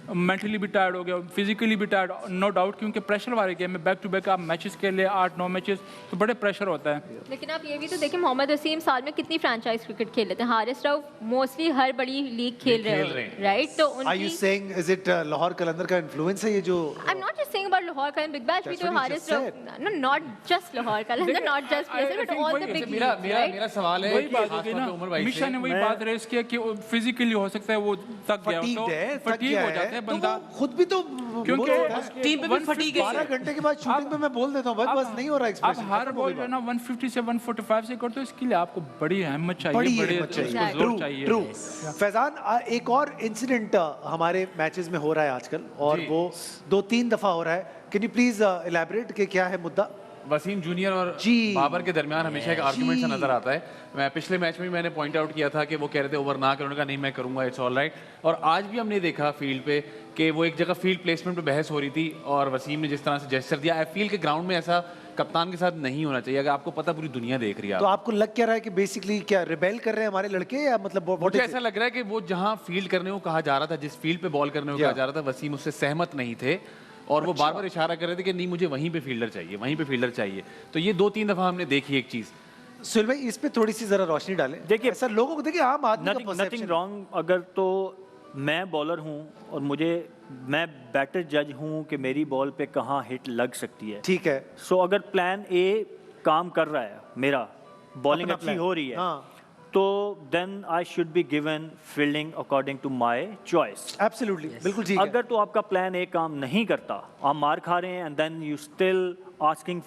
Speaker 4: मेंटली भी टायर्ड हो गया, फिजिकली भी टायर्ड, नो डाउट, क्योंकि प्रेशर वाले गेम में बैक टू बैक आप मैचेस के लिए 8-9 मैचेस तो बड़े प्रेशर होता है।
Speaker 5: लेकिन आप ये भी तो देखिए, मोहम्मद वसीम साल में कितनी फ्रेंचाइज क्रिकेट खेल लेते हैं, हारिस राव मोस्टली हर बड़ी लीग खेल रहे हैं, राइट? तो
Speaker 1: Are you saying is it Lahore कलंदर का इन्फ्लुएंस है ये जो?
Speaker 5: I'm not just saying about Lahore Qalandar, Big Bash भी
Speaker 1: That's
Speaker 5: तो
Speaker 1: what you
Speaker 5: Haris
Speaker 1: just
Speaker 5: Rao, no, not just Lahore Qalandar, not just Placer, but all the big
Speaker 7: मेरा
Speaker 5: leagues,
Speaker 7: मेरा
Speaker 5: right?
Speaker 7: मेरा सवाल है
Speaker 4: वही
Speaker 7: कि
Speaker 4: बात
Speaker 7: खास
Speaker 4: होगी
Speaker 7: तौर
Speaker 4: ना,
Speaker 7: पे उमर भाई
Speaker 4: मिशा ने वही बात रेस किया कि फिजिकली हो सकता है वो थक गया हो,
Speaker 1: Fatigued
Speaker 4: तो
Speaker 1: है, थक
Speaker 4: फटीग
Speaker 1: गया
Speaker 4: हो जाता है
Speaker 1: तो
Speaker 4: बंदा,
Speaker 1: वो खुद भी तो
Speaker 4: क्योंकि
Speaker 1: बोल सकता है।
Speaker 6: टीम पे भी फटीग है।
Speaker 1: 12 घंटे के बाद शूटिंग पे मैं बोल देता हूँ, बस नहीं हो रहा
Speaker 4: आप
Speaker 1: एक्सप्रेशन।
Speaker 4: हर बॉल जो है ना 150 से 145 से करते हो, इसके लिए आपको बड़ी हिम्मत चाहिए,
Speaker 1: बड़ी
Speaker 4: बड़े
Speaker 1: हिम्मत चाहिए,
Speaker 4: उसको जोर चाहिए।
Speaker 1: ट्रू। फैजान, एक और इंसिडेंट हमारे मैचेस में हो रहा है आजकल, और वो 2-3 दफा हो रहा है। कैन यू प्लीज इलैबोरेट कि क्या है मुद्दा?
Speaker 7: वसीम जूनियर और
Speaker 1: जी।
Speaker 7: बाबर के दरमियान हमेशा एक आर्गुमेंट सा नजर आता है। मैं पिछले मैच में भी मैंने पॉइंट आउट किया था कि वो कह रहे थे ओवर ना करो, उन्होंने कहा नहीं मैं करूंगा, इट्स ऑल राइट। और आज भी हमने देखा फील्ड पे कि वो एक जगह फील्ड प्लेसमेंट पे बहस हो रही थी और वसीम ने जिस तरह से जेस्चर दिया, आई फील के ग्राउंड में ऐसा कप्तान के साथ नहीं होना चाहिए। अगर आपको पता पूरी दुनिया देख रही है
Speaker 1: तो आपको लग क्या रहा है कि बेसिकली क्या रिबेल कर रहे हैं हमारे लड़के, या मतलब
Speaker 7: मुझे ऐसा लग रहा है कि वो जहां फील्ड करने को कहा जा रहा था, जिस फील्ड पे बॉल करने को कहा जा रहा था, वसीम उससे सहमत नहीं थे और वो बार बार इशारा कर रहे थे कि नहीं मुझे वहीं पे फील्डर चाहिए, वहीं पे फील्डर चाहिए। तो ये 2-3 दफा हमने देखी एक चीज।
Speaker 1: सुहेल भाई इस पे थोड़ी सी जरा रोशनी डालें।
Speaker 3: देखिए,
Speaker 1: ऐसा लोगों को, देखिए आम आदमी का
Speaker 3: नथिंग
Speaker 1: परसेप्शन,
Speaker 3: रॉन्ग, अगर तो मैं बॉलर हूँ और मैं बैटर जज हूँ कि मेरी बॉल पे कहाँ हिट लग सकती है,
Speaker 1: ठीक है,
Speaker 3: सो अगर प्लान ए काम कर रहा है, मेरा बॉलिंग
Speaker 1: अपना
Speaker 3: अच्छी
Speaker 1: plan,
Speaker 3: हो रही है,
Speaker 1: हाँ,
Speaker 3: तो then I should be given fielding according to my choice.
Speaker 1: Absolutely, बिल्कुल ठीक है।
Speaker 3: अगर तो आपका प्लान ए काम नहीं करता, आप मार खा रहे हैं and then you still asking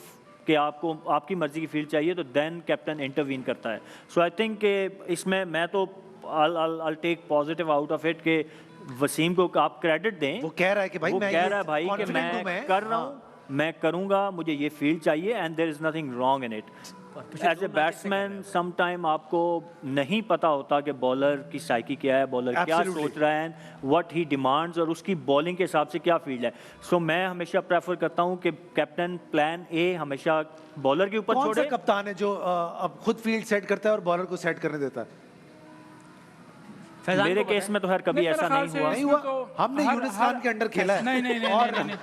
Speaker 3: कि आपको आपकी मर्जी की फील्ड चाहिए, तो देन कैप्टन इंटरवीन करता है। सो आई थिंक कि इसमें मैं तो I'll take positive out of it कि वसीम को आप क्रेडिट दें।
Speaker 1: वो कह रहा है कि भाई
Speaker 3: वो
Speaker 1: मैं
Speaker 3: कह रहा है भाई कि
Speaker 1: confident हूं
Speaker 3: मैं कर रहा हूँ, मैं करूँगा, मुझे ये फील्ड चाहिए and there is nothing wrong in it. As a batsman some time आपको नहीं पता होता कि बॉलर की साइकी क्या है, बॉलर क्या सोच रहा है, व्हाट ही डिमांड्स, और उसकी बॉलिंग के हिसाब से क्या फील्ड है। सो मैं हमेशा प्रेफर करता हूँ कि कैप्टन प्लान ए हमेशा बॉलर के ऊपर
Speaker 1: कौन सा
Speaker 3: छोड़े।
Speaker 1: कप्तान है जो अब खुद फील्ड सेट करता है और बॉलर को सेट करने देता है?
Speaker 3: मेरे केस में तो खैर कभी ऐसा नहीं हुआ।
Speaker 1: हमने यूनुस खान के अंडर खेला है,
Speaker 4: नहीं
Speaker 1: और
Speaker 4: नहीं,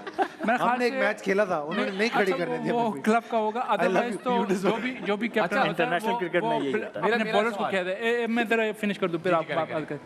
Speaker 1: हमने एक मैच खेला था, उन्होंने नहीं खड़ी करने दी
Speaker 4: वो
Speaker 1: हमें।
Speaker 4: क्लब का होगा, अदरवाइज तो जो भी कैप्टन होता है
Speaker 3: इंटरनेशनल क्रिकेट में यही होता है।
Speaker 4: अपने बॉलर्स को कहते हैं। मैं जरा फिनिश कर दूं फिर आप बात कर।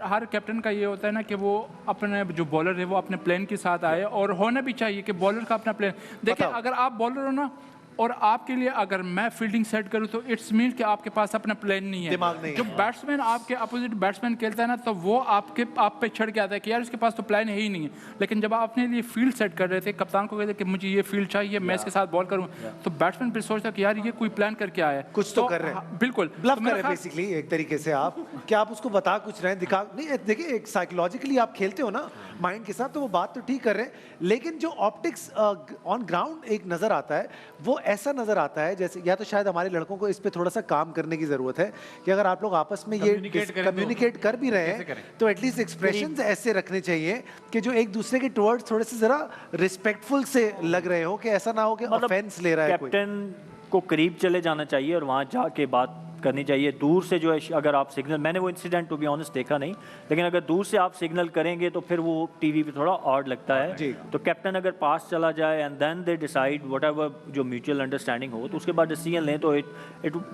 Speaker 4: हर कैप्टन का ये होता है ना कि वो अपने जो बॉलर है वो अपने प्लान के साथ आए, और होना भी चाहिए कि बॉलर का अपना प्लान। देखिए अगर आप बॉलर हो ना और आपके लिए अगर मैं फील्डिंग सेट करूं तो इट्स मीन कि आपके पास अपना प्लान नहीं है।
Speaker 1: दिमाग नहीं
Speaker 4: जो
Speaker 1: है।
Speaker 4: बैट्समैन आपके अपोजिट बैट्समैन खेलता है ना, तो वो आप पे चढ़ के आता है कि यार इसके पास तो प्लान है ही नहीं है। लेकिन जब आप अपने लिए फील्ड सेट कर रहे थे, कप्तान को कहते कि मुझे ये फील्ड चाहिए, मैं इसके साथ बॉल करूं, तो बैट्समैन फिर सोचता कि यार ये कोई प्लान करके आया है,
Speaker 1: कुछ तो कर रहे हैं।
Speaker 4: बिल्कुल
Speaker 1: ब्लफ कर रहे हैं बेसिकली एक तरीके से आप, कि आप उसको बता कुछ रहे हैं, दिखा नहीं। देखिए एक साइकोलॉजिकली आप खेलते हो ना माइंड के साथ, तो वो बात तो ठीक कर रहे हैं, लेकिन जो ऑप्टिक्स ऑन ग्राउंड एक नजर आता है वो ऐसा नजर आता है जैसे, या तो शायद हमारे लड़कों को इस पे थोड़ा सा काम करने की जरूरत है कि अगर आप लोग आपस में ये कम्युनिकेट कर भी रहे हैं तो एटलीस्ट एक्सप्रेशंस ऐसे रखने चाहिए कि जो एक दूसरे के टुवर्ड्स थोड़े से जरा रिस्पेक्टफुल से लग रहे हो, कि ऐसा ना हो कि ऑफेंस ले रहा है कोई।
Speaker 3: कैप्टन को करीब चले जाना चाहिए और वहाँ जाके बात करनी चाहिए। दूर से जो है अगर आप सिग्नल, मैंने वो इंसिडेंट टू बी ऑनेस्ट देखा नहीं, लेकिन अगर दूर से आप सिग्नल करेंगे तो फिर वो टीवी पे थोड़ा ऑड लगता है। तो कैप्टन अगर पास चला जाए and then they decide whatever जो म्यूचुअल अंडरस्टैंडिंग हो तो उसके बाद डिसीजन लें तो it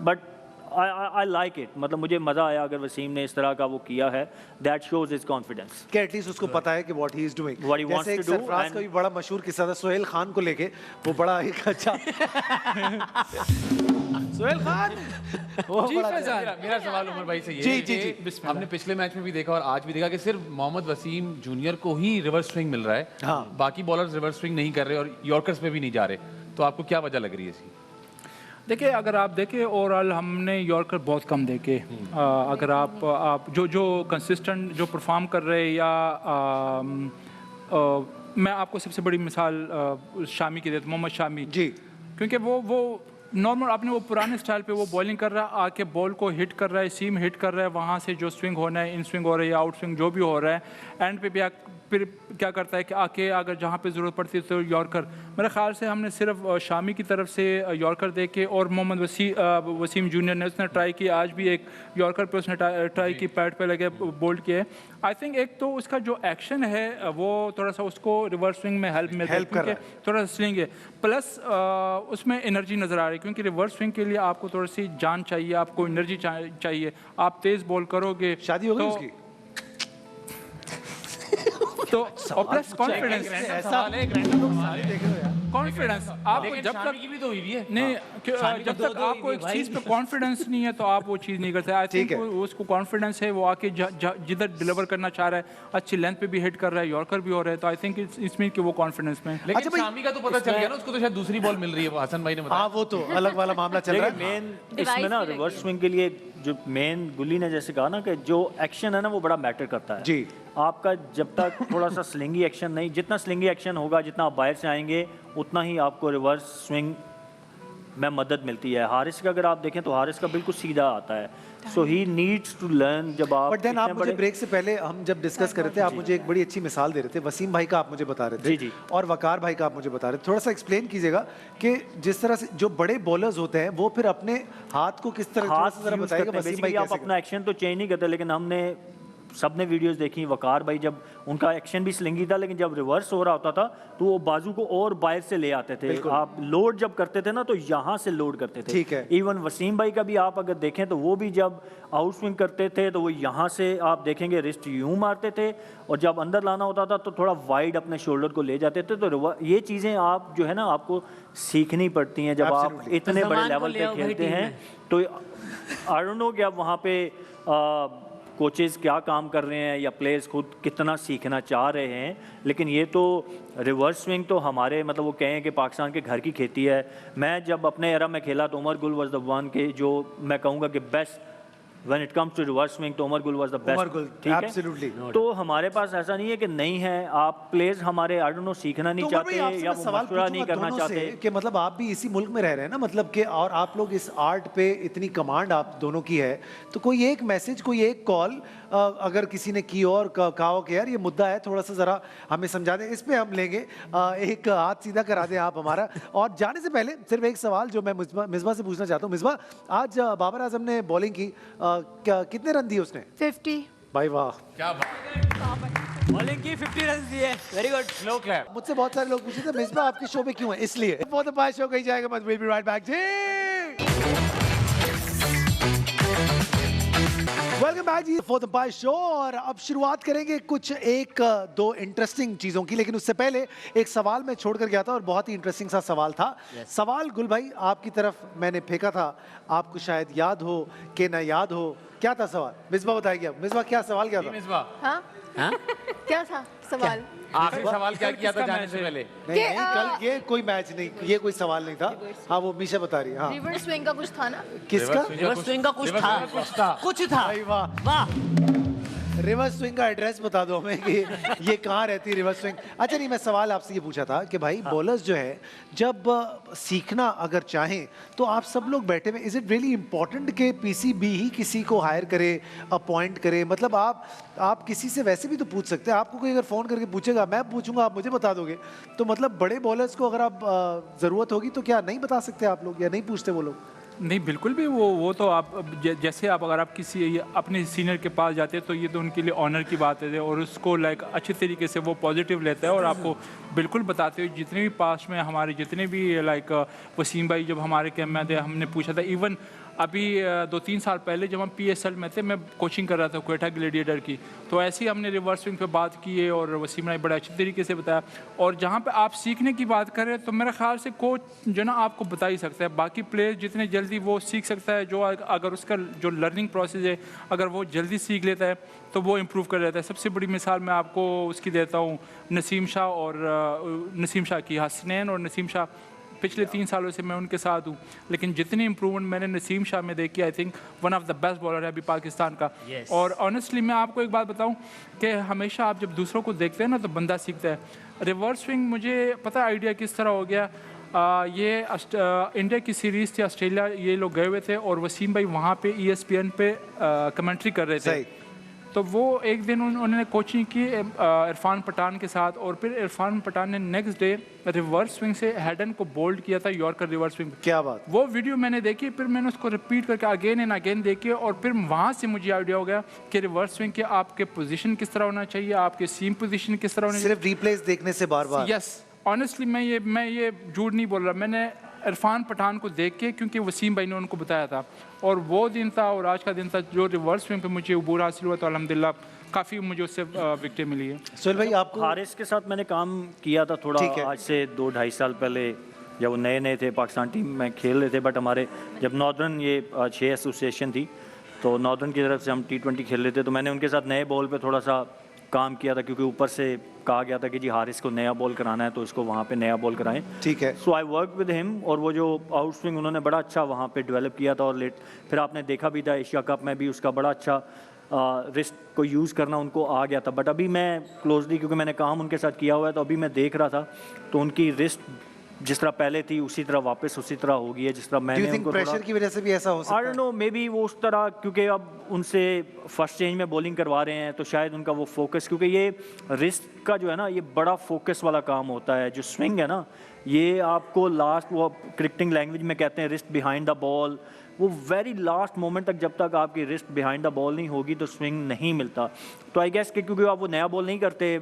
Speaker 3: but I like it, मतलब मुझे मजा आया अगर वसीम ने इस तरह का वो किया है। दैट शोज हिज कॉन्फिडेंस
Speaker 1: कि एटलीस्ट उसको पता है कि what he is doing,
Speaker 3: What he wants
Speaker 1: जैसे एक
Speaker 3: to do
Speaker 1: सरफराज का भी बड़ा मशहूर किस्सा था सोहेल खान को लेके, वो बड़ा एक अच्छा सोहेल खान वो
Speaker 4: जी
Speaker 1: बड़ा
Speaker 4: फैजान,
Speaker 7: मेरा सवाल उमर भाई से ये
Speaker 1: जी,
Speaker 7: है
Speaker 1: जी,
Speaker 7: कि
Speaker 1: जी,
Speaker 7: हमने पिछले मैच में भी देखा और आज भी देखा कि सिर्फ मोहम्मद वसीम जूनियर को ही रिवर्स स्विंग मिल रहा है,
Speaker 1: हाँ।
Speaker 7: बाकी बॉलर्स रिवर्स स्विंग नहीं कर रहे और यॉर्कर्स पे भी नहीं जा रहे, तो आपको क्या वजह लग रही है इसकी?
Speaker 4: देखिए, अगर आप देखें ओवरऑल हमने यॉर्कर बहुत कम देखे। अगर आप जो कंसिस्टेंट जो परफॉर्म कर रहे हैं, या मैं आपको सबसे बड़ी मिसाल शामी की देता हूँ, मोहम्मद शामी
Speaker 1: जी,
Speaker 4: क्योंकि वो नॉर्मल अपने वो पुराने स्टाइल पे वो बॉलिंग कर रहा है, आके बॉल को हिट कर रहा है, सीम हिट कर रहा है, वहाँ से जो स्विंग होना है, इन स्विंग हो रहा है या आउट स्विंग जो भी हो रहा है, एंड पे भी फिर क्या करता है कि आके अगर जहाँ पे ज़रूरत पड़ती है तो यॉर्कर। मेरे ख्याल से हमने सिर्फ शामी की तरफ से यॉर्कर देखे और मोहम्मद वसीम जूनियर ने उसने ट्राई की, आज भी एक यॉर्कर पे उसने ट्राई की, पैड पे लगे बोल्ड किए। आई थिंक एक तो उसका जो एक्शन है वो थोड़ा सा उसको रिवर्स स्विंग में हेल्प मिलता है, क्योंकि थोड़ा सा स्विंग है, प्लस उसमें एनर्जी नज़र आ रही है, क्योंकि रिवर्स स्विंग के लिए आपको थोड़ी सी जान चाहिए, आपको एनर्जी चाहिए। आप तेज़ बॉल करोगे,
Speaker 1: शादी हो गई उसकी?
Speaker 4: तो और प्लस कॉन्फिडेंस, कॉन्फिडेंस आपको जब तक
Speaker 7: की भी तो हुई है
Speaker 4: नहीं, जब तक आपको एक चीज पे कॉन्फिडेंस नहीं है तो आप वो चीज नहीं करते। आई थिंक उसको कॉन्फिडेंस है, वो आके जिधर डिलीवर करना चाह रहा है, अच्छी लेंथ पे भी हिट कर रहा है, यॉर्कर भी हो रहा है, तो आई थिंक इसमें कि वो कॉन्फिडेंस में।
Speaker 7: लेकिन शामी का तो पता चल गया ना, उसको तो शायद दूसरी बॉल मिल रही है, वो हसन भाई ने बताया।
Speaker 1: हाँ वो तो अलग वाला मामला चल रहा है।
Speaker 3: मेन इसमें ना रिवर्स स्विंग के लिए जो मेन गुल्ली ने जैसे कहा ना कि जो एक्शन है ना वो बड़ा मैटर करता है
Speaker 1: जी।
Speaker 3: आपका जब तक थोड़ा सा स्लिंगी एक्शन नहीं, जितना स्लिंगी एक्शन होगा, जितना आप बाहर से आएंगे उतना ही आपको रिवर्स स्विंग में मदद मिलती है। हारिस का अगर आप देखें तो हारिस का बिल्कुल सीधा आता है, सो ही नीड्स टू लर्न। जब आप
Speaker 1: बट देन आप मुझे ब्रेक से पहले हम जब डिस्कस कर रहे थे, आप मुझे एक बड़ी अच्छी मिसाल दे रहे थे, वसीम भाई का आप मुझे बता रहे थे
Speaker 3: जी।
Speaker 1: और वकार भाई का आप मुझे बता रहे थे, थोड़ा सा एक्सप्लेन कीजिएगा कि जिस तरह से जो बड़े बॉलर्स होते हैं वो फिर अपने हाथ को किस तरह, थोड़ा सा जरा बताइएगा वसीम भाई
Speaker 3: आप अपना एक्शन तो चेंज नहीं करते, लेकिन हमने सबने वीडियोस देखी, वकार भाई जब उनका एक्शन भी स्लिंगी था, लेकिन जब रिवर्स हो रहा होता था तो वो बाजू को और बाहर से ले आते थे। आप लोड जब करते थे ना तो यहाँ से लोड करते थे।
Speaker 1: ठीक है।
Speaker 3: इवन वसीम भाई का भी आप अगर देखें तो वो भी जब आउट स्विंग करते थे तो वो यहाँ से आप देखेंगे रिस्ट यूं मारते थे, और जब अंदर लाना होता था तो थोड़ा वाइड अपने शोल्डर को ले जाते थे। तो ये चीज़ें आप जो है ना आपको सीखनी पड़ती हैं जब आप इतने बड़े लेवल पे खेलते हैं। तो आई डोंट नो कि आप वहाँ पे कोचेस क्या काम कर रहे हैं या प्लेयर्स खुद कितना सीखना चाह रहे हैं, लेकिन ये तो रिवर्स स्विंग तो हमारे मतलब वो कहें कि पाकिस्तान के घर की खेती है। मैं जब अपने एरा में खेला तो उमर गुल वाज द वन के जो मैं कहूँगा कि best when it comes to reverse swing, तो उमर गुल वाज द बेस्ट। ठीक है,
Speaker 1: एब्सोल्युटली।
Speaker 3: तो हमारे पास ऐसा नहीं है कि नहीं है, आप प्लेयर्स हमारे आई डोंट नो सीखना नहीं चाहते या वो मशवरा नहीं करना चाहते
Speaker 1: कि मतलब आप भी इसी मुल्क में रह रहे हैं ना, मतलब कि और आप लोग इस आर्ट पे इतनी कमांड आप दोनों की है, तो कोई एक मैसेज, कोई एक कॉल अगर किसी ने की और कहा हो कि यार ये मुद्दा है, थोड़ा सा ज़रा हमें समझा दें, इस पे हम लेंगे, एक हाथ सीधा करा दें आप हमारा। और जाने से पहले सिर्फ एक सवाल जो मैं मिसबा से पूछना चाहता हूँ। मिसबा, आज बाबर आजम ने बॉलिंग की, कितने रन दिए उसने?
Speaker 5: 50।
Speaker 1: भाई वाह,
Speaker 7: क्या बात,
Speaker 6: बॉलिंग की 50 रन दिए, वेरी गुड, स्लो क्लैप।
Speaker 1: मुझसे बहुत सारे लोग पूछे थे मिसबा आपके शो पे क्यों है, इसलिए फॉर द पास शो कहीं जाएगा मत, will be right back ji. Welcome back ji for the bye show. और अब शुरुआत करेंगे कुछ एक दो इंटरेस्टिंग चीजों की, लेकिन उससे पहले एक सवाल मैं छोड़ कर गया था और बहुत ही इंटरेस्टिंग सा सवाल था। सवाल गुल भाई आपकी तरफ मैंने फेंका था, आपको शायद याद हो कि ना याद हो, क्या था सवाल? मिसबा बताएगी। मिसबा क्या सवाल क्या था?
Speaker 7: मिसबा
Speaker 5: हाँ क्या था सवाल?
Speaker 7: आखिरी सवाल क्या किया था जाने से पहले?
Speaker 1: नहीं, कल ये कोई मैच नहीं, ये कोई सवाल नहीं था। हाँ वो मीशा बता रही है। हाँ
Speaker 5: रिवर्स स्विंग का कुछ था ना?
Speaker 1: किसका?
Speaker 6: रिवर्स स्विंग का कुछ था, कुछ था।
Speaker 1: भाई वाह,
Speaker 6: वाह,
Speaker 1: रिवर्स स्विंग का एड्रेस बता दो हमें कि ये कहाँ रहती है रिवर्स स्विंग। अच्छा नहीं, मैं सवाल आपसे ये पूछा था कि भाई बॉलर्स जो है जब सीखना अगर चाहें तो आप सब लोग बैठे हुए, इज इट रियली इंपॉर्टेंट कि पीसीबी ही किसी को हायर करे, अपॉइंट करे? मतलब आप किसी से वैसे भी तो पूछ सकते हैं, आपको कोई अगर फ़ोन करके पूछेगा, मैं पूछूंगा, आप मुझे बता दोगे, तो मतलब बड़े बॉलर्स को अगर आप ज़रूरत होगी तो क्या नहीं बता सकते आप लोग, या नहीं पूछते वो लोग?
Speaker 4: नहीं बिल्कुल भी, वो तो आप जैसे आप अगर आप किसी अपने सीनियर के पास जाते हैं तो ये तो उनके लिए ऑनर की बात है और उसको लाइक अच्छी तरीके से वो पॉजिटिव लेता है और आपको बिल्कुल बताते हो। जितने भी पास में हमारे जितने भी लाइक वसीम भाई जब हमारे कैंप में थे हमने पूछा था, इवन अभी 2-3 साल पहले जब हम PSL में थे, मैं कोचिंग कर रहा था क्वेटा ग्लेडिएटर की, तो ऐसे ही हमने रिवर्स स्विंग पे बात की है और वसीम ने बड़े अच्छे तरीके से बताया। और जहाँ पे आप सीखने की बात करें तो मेरे ख्याल से कोच जो ना आपको बता ही सकता है, बाकी प्लेयर जितने जल्दी वो सीख सकता है, जो अगर उसका जो लर्निंग प्रोसेस है अगर वो जल्दी सीख लेता है तो वो इम्प्रूव कर लेता है। सबसे बड़ी मिसाल मैं आपको उसकी देता हूँ नसीम शाह की। हसनैन और नसीम शाह पिछले 3 सालों से मैं उनके साथ हूँ, लेकिन जितनी इम्प्रूवमेंट मैंने नसीम शाह में देखी, I think one of the best bowler है अभी पाकिस्तान का। और ऑनेस्टली मैं आपको एक बात बताऊँ कि हमेशा आप जब दूसरों को देखते हैं ना तो बंदा सीखता है। रिवर्स स्विंग मुझे पता आइडिया किस तरह हो गया, ये इंडिया की सीरीज़ थी ऑस्ट्रेलिया, ये लोग गए हुए थे और वसीम भाई वहाँ पे ESPN पे कमेंट्री कर रहे थे। तो वो एक दिन उन्होंने कोचिंग की इरफान पठान के साथ और फिर इरफान पठान ने नेक्स्ट डे रिवर्स स्विंग से हेडन को बोल्ड किया था, यॉर्कर रिवर्स स्विंग।
Speaker 1: क्या बात!
Speaker 4: वो वीडियो मैंने देखी, फिर मैंने उसको रिपीट करके अगेन एंड अगेन देखी और फिर वहाँ से मुझे आइडिया हो गया कि रिवर्स स्विंग के आपके पोजीशन किस तरह होना चाहिए, आपके सीम पोजीशन किस तरह होना चाहिए।
Speaker 1: सिर्फ रिप्लेस देखने से बार-बार?
Speaker 4: यस, ऑनेस्टली मैं ये झूठ नहीं बोल रहा, मैंने इरफान पठान को देख के, क्योंकि वसीम भाई ने उनको बताया था और वो दिन था और आज का दिन था जो रिवर्स स्विंग पे मुझे उबूर हासिल हुआ, तो अल्हम्दुलिल्लाह काफ़ी मुझे उससे विक्ट्री मिली है।
Speaker 1: सोहेल भाई आपको?
Speaker 3: हारिस के साथ मैंने काम किया था थोड़ा, आज से 2-2.5 साल पहले, जब वो नए थे पाकिस्तान टीम में खेल रहे थे। बट हमारे जब नॉर्दर्न ये 6 एसोसिएशन थी तो नॉर्दर्न की तरफ से हम T20 खेल रहे थे, तो मैंने उनके साथ नए बॉल पे थोड़ा सा काम किया था, क्योंकि ऊपर से कहा गया था कि जी हारिस को नया बॉल कराना है तो इसको वहाँ पे नया बॉल कराएं।
Speaker 1: ठीक है।
Speaker 3: सो आई वर्क विद हिम और वो जो आउट स्विंग उन्होंने बड़ा अच्छा वहाँ पे डेवलप किया था और फिर आपने देखा भी था एशिया कप में भी उसका बड़ा अच्छा रिस्ट को यूज़ करना उनको आ गया था। बट अभी मैं क्लोजली, क्योंकि मैंने काम उनके साथ किया हुआ है, तो अभी मैं देख रहा था तो उनकी रिस्ट जिस तरह पहले थी उसी तरह वापस उसी तरह हो गई है जिस तरह मैंने उनको।
Speaker 1: प्रेशर की वजह से भी ऐसा हो सकता है?
Speaker 3: I don't know, may be वो उस तरह, क्योंकि अब उनसे फर्स्ट चेंज में बॉलिंग करवा रहे हैं तो शायद उनका वो फोकस, क्योंकि ये रिस्ट का जो है ना ये बड़ा फोकस वाला काम होता है। जो स्विंग है ना ये आपको लास्ट, वो क्रिकेटिंग लैंग्वेज में कहते हैं रिस्ट बिहाइंड द बॉल, वो वेरी लास्ट मोमेंट तक जब तक आपकी रिस्ट बिहाइंड द बॉल नहीं होगी तो स्विंग नहीं मिलता। तो आई गेस कि क्योंकि आप वो नया बॉल नहीं करते,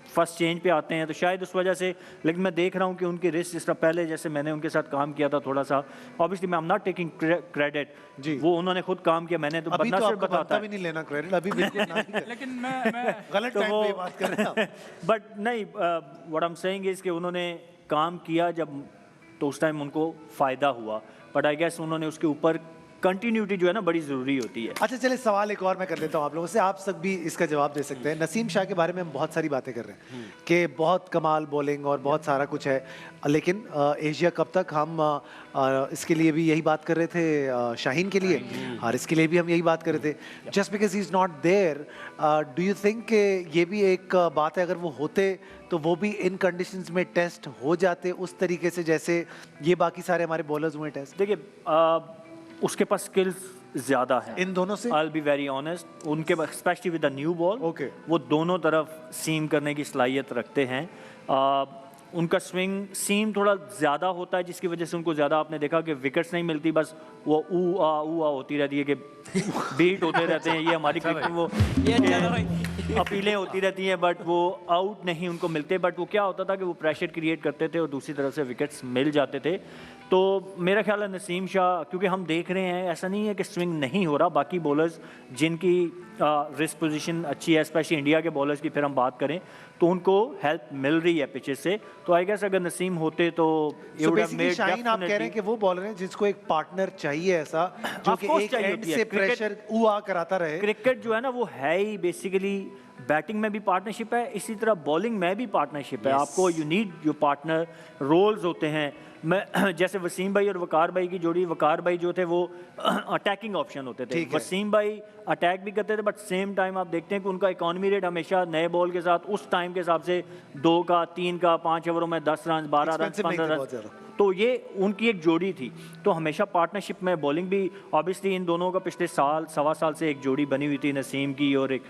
Speaker 3: फर्स्ट चेंज पे आते हैं, तो शायद उस वजह से। लेकिन मैं देख रहा हूँ कि उनकी रिस्ट जिस तरह पहले जैसे मैंने उनके साथ काम किया था थोड़ा सा, ऑब्वियसली मैं एम नॉट टेकिंग क्रेडिट जी, वो उन्होंने खुद काम किया, मैंने तो बदना से बताता
Speaker 1: भी नहीं लेना क्रेडिट अभी बिल्कुल नहीं।
Speaker 4: लेकिन मैं
Speaker 1: गलत टाइम पे बात कर रहे हैं।
Speaker 3: बट नहीं, what I am saying is कि उन्होंने काम किया जब, तो उस टाइम उनको फ़ायदा हुआ। बट आई गेस उन्होंने उसके ऊपर कंटिन्यूटी जो है ना बड़ी ज़रूरी होती है।
Speaker 1: अच्छा चले, सवाल एक और मैं कर लेता हूँ आप लोगों से, आप सब भी इसका जवाब दे सकते हैं। नसीम शाह के बारे में हम बहुत सारी बातें कर रहे हैं कि बहुत कमाल बॉलिंग और बहुत सारा कुछ है, लेकिन एशिया कप तक हम इसके लिए भी यही बात कर रहे थे, शाहीन के लिए, हारिस के लिए भी हम यही बात कर रहे थे। Just because he is not there, do you think कि ये भी एक बात है, अगर वो होते तो वो भी इन कंडीशंस में टेस्ट हो जाते उस तरीके से जैसे ये बाकी सारे हमारे बॉलर्स हुए टेस्ट?
Speaker 3: देखिए उसके पास स्किल्स ज़्यादा है
Speaker 1: इन दोनों से,
Speaker 3: I will be very honest, उनके पास specially with the new ball, वो दोनों तरफ सीम करने की सलाहियत रखते हैं। उनका स्विंग सीम थोड़ा ज़्यादा होता है जिसकी वजह से उनको ज़्यादा, आपने देखा कि विकेट्स नहीं मिलती, बस वो ऊ आ होती रहती है कि बीट होते रहते हैं, ये हमारी क्रिकेट में वो अपीलें होती रहती हैं, बट वो आउट नहीं उनको मिलते। बट वो क्या होता था कि वो प्रेशर क्रिएट करते थे और दूसरी तरफ से विकेट्स मिल जाते थे। तो मेरा ख्याल है नसीम शाह, क्योंकि हम देख रहे हैं ऐसा नहीं है कि स्विंग नहीं हो रहा, बाकी बॉलर्स जिनकी रिस्ट पोजीशन अच्छी है, स्पेशली इंडिया के बॉलर्स की फिर हम बात करें तो उनको हेल्प मिल रही है पिचेस से। तो आई गेस अगर नसीम होते तो
Speaker 1: शाहीन आप कह रहे हैं कि वो बॉलर है जिसको एक पार्टनर चाहिए ऐसा, जो कि एक एंड से प्रेशर कराता रहे।
Speaker 3: क्रिकेट जो है ना वो है ही बेसिकली बैटिंग में भी पार्टनरशिप है, इसी तरह बॉलिंग में भी पार्टनरशिप है। आपको यू नीड जो पार्टनर रोल्स होते हैं। मैं जैसे वसीम भाई और वकार भाई की जोड़ी, वकार भाई जो थे वो अटैकिंग ऑप्शन होते थे, वसीम भाई अटैक भी करते थे, बट सेम टाइम आप देखते हैं कि उनका इकॉनमी रेट हमेशा नए बॉल के साथ उस टाइम के हिसाब से 2 का 3 का 5 ओवरों में 10 रन 12 रन 15 रन, तो ये उनकी एक जोड़ी थी। तो हमेशा पार्टनरशिप में बॉलिंग भी ऑब्वियसली इन दोनों का पिछले साल सवा साल से एक जोड़ी बनी हुई थी, नसीम की और एक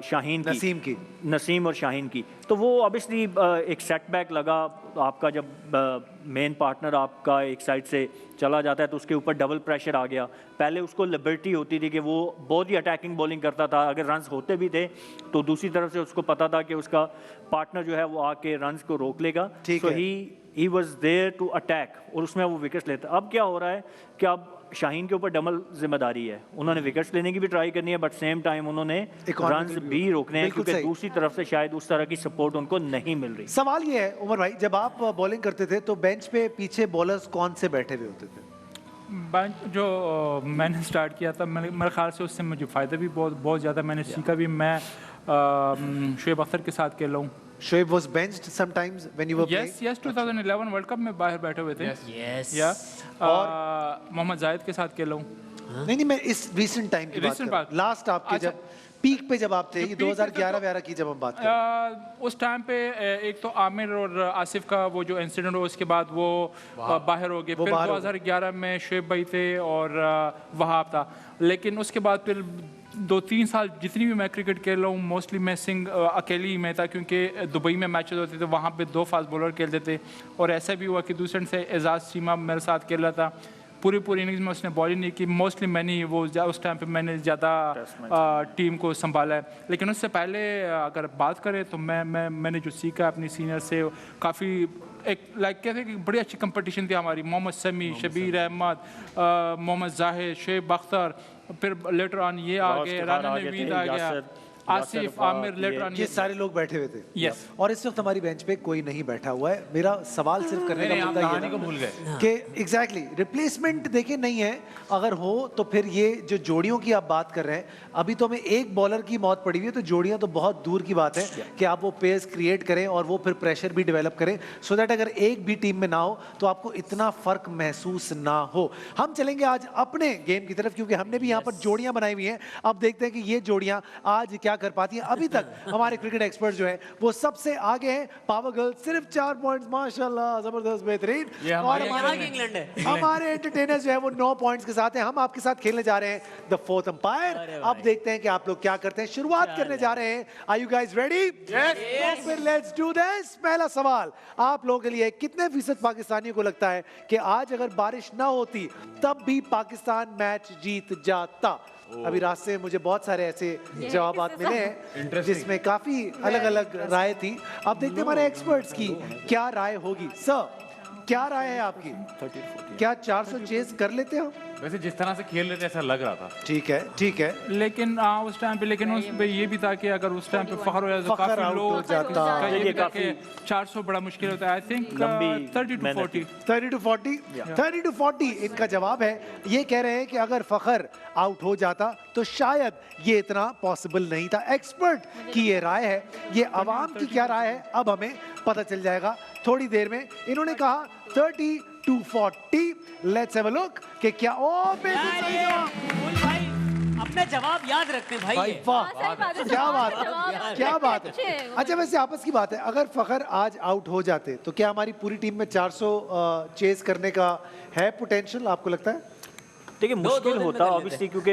Speaker 3: शाहीन की, नसीम और शाहीन की। तो वो ऑब्वियसली एक सेटबैक लगा आपका, जब मेन पार्टनर आपका एक साइड से चला जाता है तो उसके ऊपर डबल प्रेशर आ गया। पहले उसको लिबर्टी होती थी कि वो बहुत ही अटैकिंग बॉलिंग करता था, अगर रन्स होते भी थे तो दूसरी तरफ से उसको पता था कि उसका पार्टनर जो है वो आके रन्स को रोक लेगा, तो he was there to attack, और उसमें वो विकेट्स लेता। अब क्या हो रहा है कि अब शाहीन के ऊपर डबल जिम्मेदारी है, उन्होंने विकेट्स लेने की भी ट्राई करनी है, बट सेम टाइम उन्होंने रन्स भी रोकने हैं, क्योंकि दूसरी तरफ से शायद उस तरह की सपोर्ट उनको नहीं मिल रही।
Speaker 1: सवाल ये है उमर भाई, जब आप बॉलिंग करते थे तो बेंच पे पीछे बॉलर्स कौन से बैठे हुए होते थे?
Speaker 4: बेंच जो मैंने स्टार्ट किया था, मेरे ख्याल से उससे मुझे फ़ायदा भी बहुत ज़्यादा मैंने सीखा भी। मैं शुएब अख्तर के साथ खेला हूँ।
Speaker 1: Shoaib was benched sometimes when you were playing?
Speaker 4: Yes, 2011 world cup में बाहर बैठे हुए थे।
Speaker 6: Yes.
Speaker 4: और मोहम्मद जाहिद के साथ खेला हूँ।
Speaker 1: नहीं, मैं इस recent time की बात कर रहा हूँ। लास्ट आपके जब पीक पे जब आप थे, 2011-12 की जब हम बात कर रहे हैं,
Speaker 4: उस टाइम पे एक तो आमिर और आसिफ का वो जो इंसिडेंट हुआ, उसके बाद वो बाहर हो गए। फिर 2011 में शुएब भाई थे और वहाब था, लेकिन उसके बाद फिर 2-3 साल जितनी भी मैं क्रिकेट खेल रहा हूँ, मोस्टली मैं सिंह अकेली ही में था, क्योंकि दुबई में मैचेस होते थे, वहाँ पे 2 फास्ट बॉलर खेलते थे। और ऐसा भी हुआ कि दूसरे से एजाज सीमा मेरे साथ खेल रहा था, पूरी इनिंग्स में उसने बॉलिंग नहीं की। मोस्टली मैंने वो उस टाइम पे मैंने ज़्यादा टीम को संभाला है। लेकिन उससे पहले अगर बात करें तो मैंने जो सीखा अपनी सीनियर से, काफ़ी एक लाइक कहते हैं कि बड़ी अच्छी कंपटीशन थी हमारी। मोहम्मद समी, शबीर अहमद, मोहम्मद जाहिद, शुएब अख्तर, फिर लेटर ऑन ये आ गए, राना नवीद आ गया, आसिफ, आमिर, लेटर ऑन
Speaker 1: ये सारे लोग बैठे हुए थे।
Speaker 4: यस।
Speaker 1: और इस वक्त हमारी बेंच पे कोई नहीं बैठा हुआ है। मेरा सवाल सिर्फ करने का मुद्दा ये है
Speaker 7: को भूल गए
Speaker 1: कि एग्जैक्टली रिप्लेसमेंट देखे नहीं है, अगर हो तो फिर ये जो जोड़ियों की आप बात कर रहे हैं, अभी तो हमें एक बॉलर की मौत पड़ी हुई है, तो जोड़ियां तो बहुत दूर की बात है कि आप वो पेयर्स क्रिएट करें और वो फिर प्रेशर भी डेवलप करें, सो दैट अगर एक भी टीम में ना हो तो आपको इतना फर्क महसूस ना हो। हम चलेंगे आज अपने गेम की तरफ, क्योंकि हमने भी यहाँ पर जोड़ियां बनाई हुई हैं। अब देखते हैं कि ये जोड़ियां आज क्या कर पाती हैं। अभी तक हमारे क्रिकेट एक्सपर्ट जो हैं वो सबसे आगे हैं। पावर गर्ल सिर्फ 4 पॉइंट्स, माशाल्लाह, जबरदस्त, बेहतरीन। और हमारे एंटरटेनर्स जो है वो 9 पॉइंट्स के साथ हैं। हम आपके साथ खेलने जा रहे हैं द फोर्थ अंपायर। अब देखते हैं कि आप लोग क्या करते हैं। शुरुआत करने जा रहे हैं। Are you guys ready? Yes. फिर लेट्स डू दिस। पहला सवाल आप लोगों के लिए, कितने फीसद पाकिस्तानियों को लगता है कि आज अगर बारिश ना होती तब भी पाकिस्तान मैच जीत जाता? अभी रास्ते में मुझे बहुत सारे ऐसे जवाब मिले हैं जिसमें काफी अलग अलग राय थी। अब देखते हैं हमारे एक्सपर्ट्स की क्या राय होगी। सर, क्या राय है आपकी? क्या 400 चेस कर लेते हो?
Speaker 7: वैसे जिस तरह से खेल रहे थे ऐसा लग रहा था।
Speaker 1: ठीक है, ठीक है।
Speaker 4: लेकिन उस टाइम पे, लेकिन उस पे ये भी था कि अगर उस टाइम पे फखर हो जाता तो काफी लोग हो जाता, ये काफी 400 बड़ा मुश्किल होता है। आई थिंक 30 to 40 इनका जवाब है। ये कह रहे हैं कि अगर फखर आउट हो जाता तो शायद ये इतना पॉसिबल नहीं था। एक्सपर्ट की ये राय है। ये अवाम की क्या राय है अब हमें पता चल जाएगा थोड़ी देर में। इन्होंने कहा 30 to 40। Let's have a look कि क्या। ओ बिल्कुल सही जवाब
Speaker 6: भाई, अपना जवाब याद रखते हैं भाई।
Speaker 1: वाह, क्या बात है, क्या बात है। अच्छा, वैसे आपस की बात है, अगर फखर आज आउट हो जाते तो क्या हमारी पूरी टीम में 400 चेस करने का है पोटेंशियल, आपको लगता है?
Speaker 3: देखिए मुश्किल होता ऑब्वियसली, क्योंकि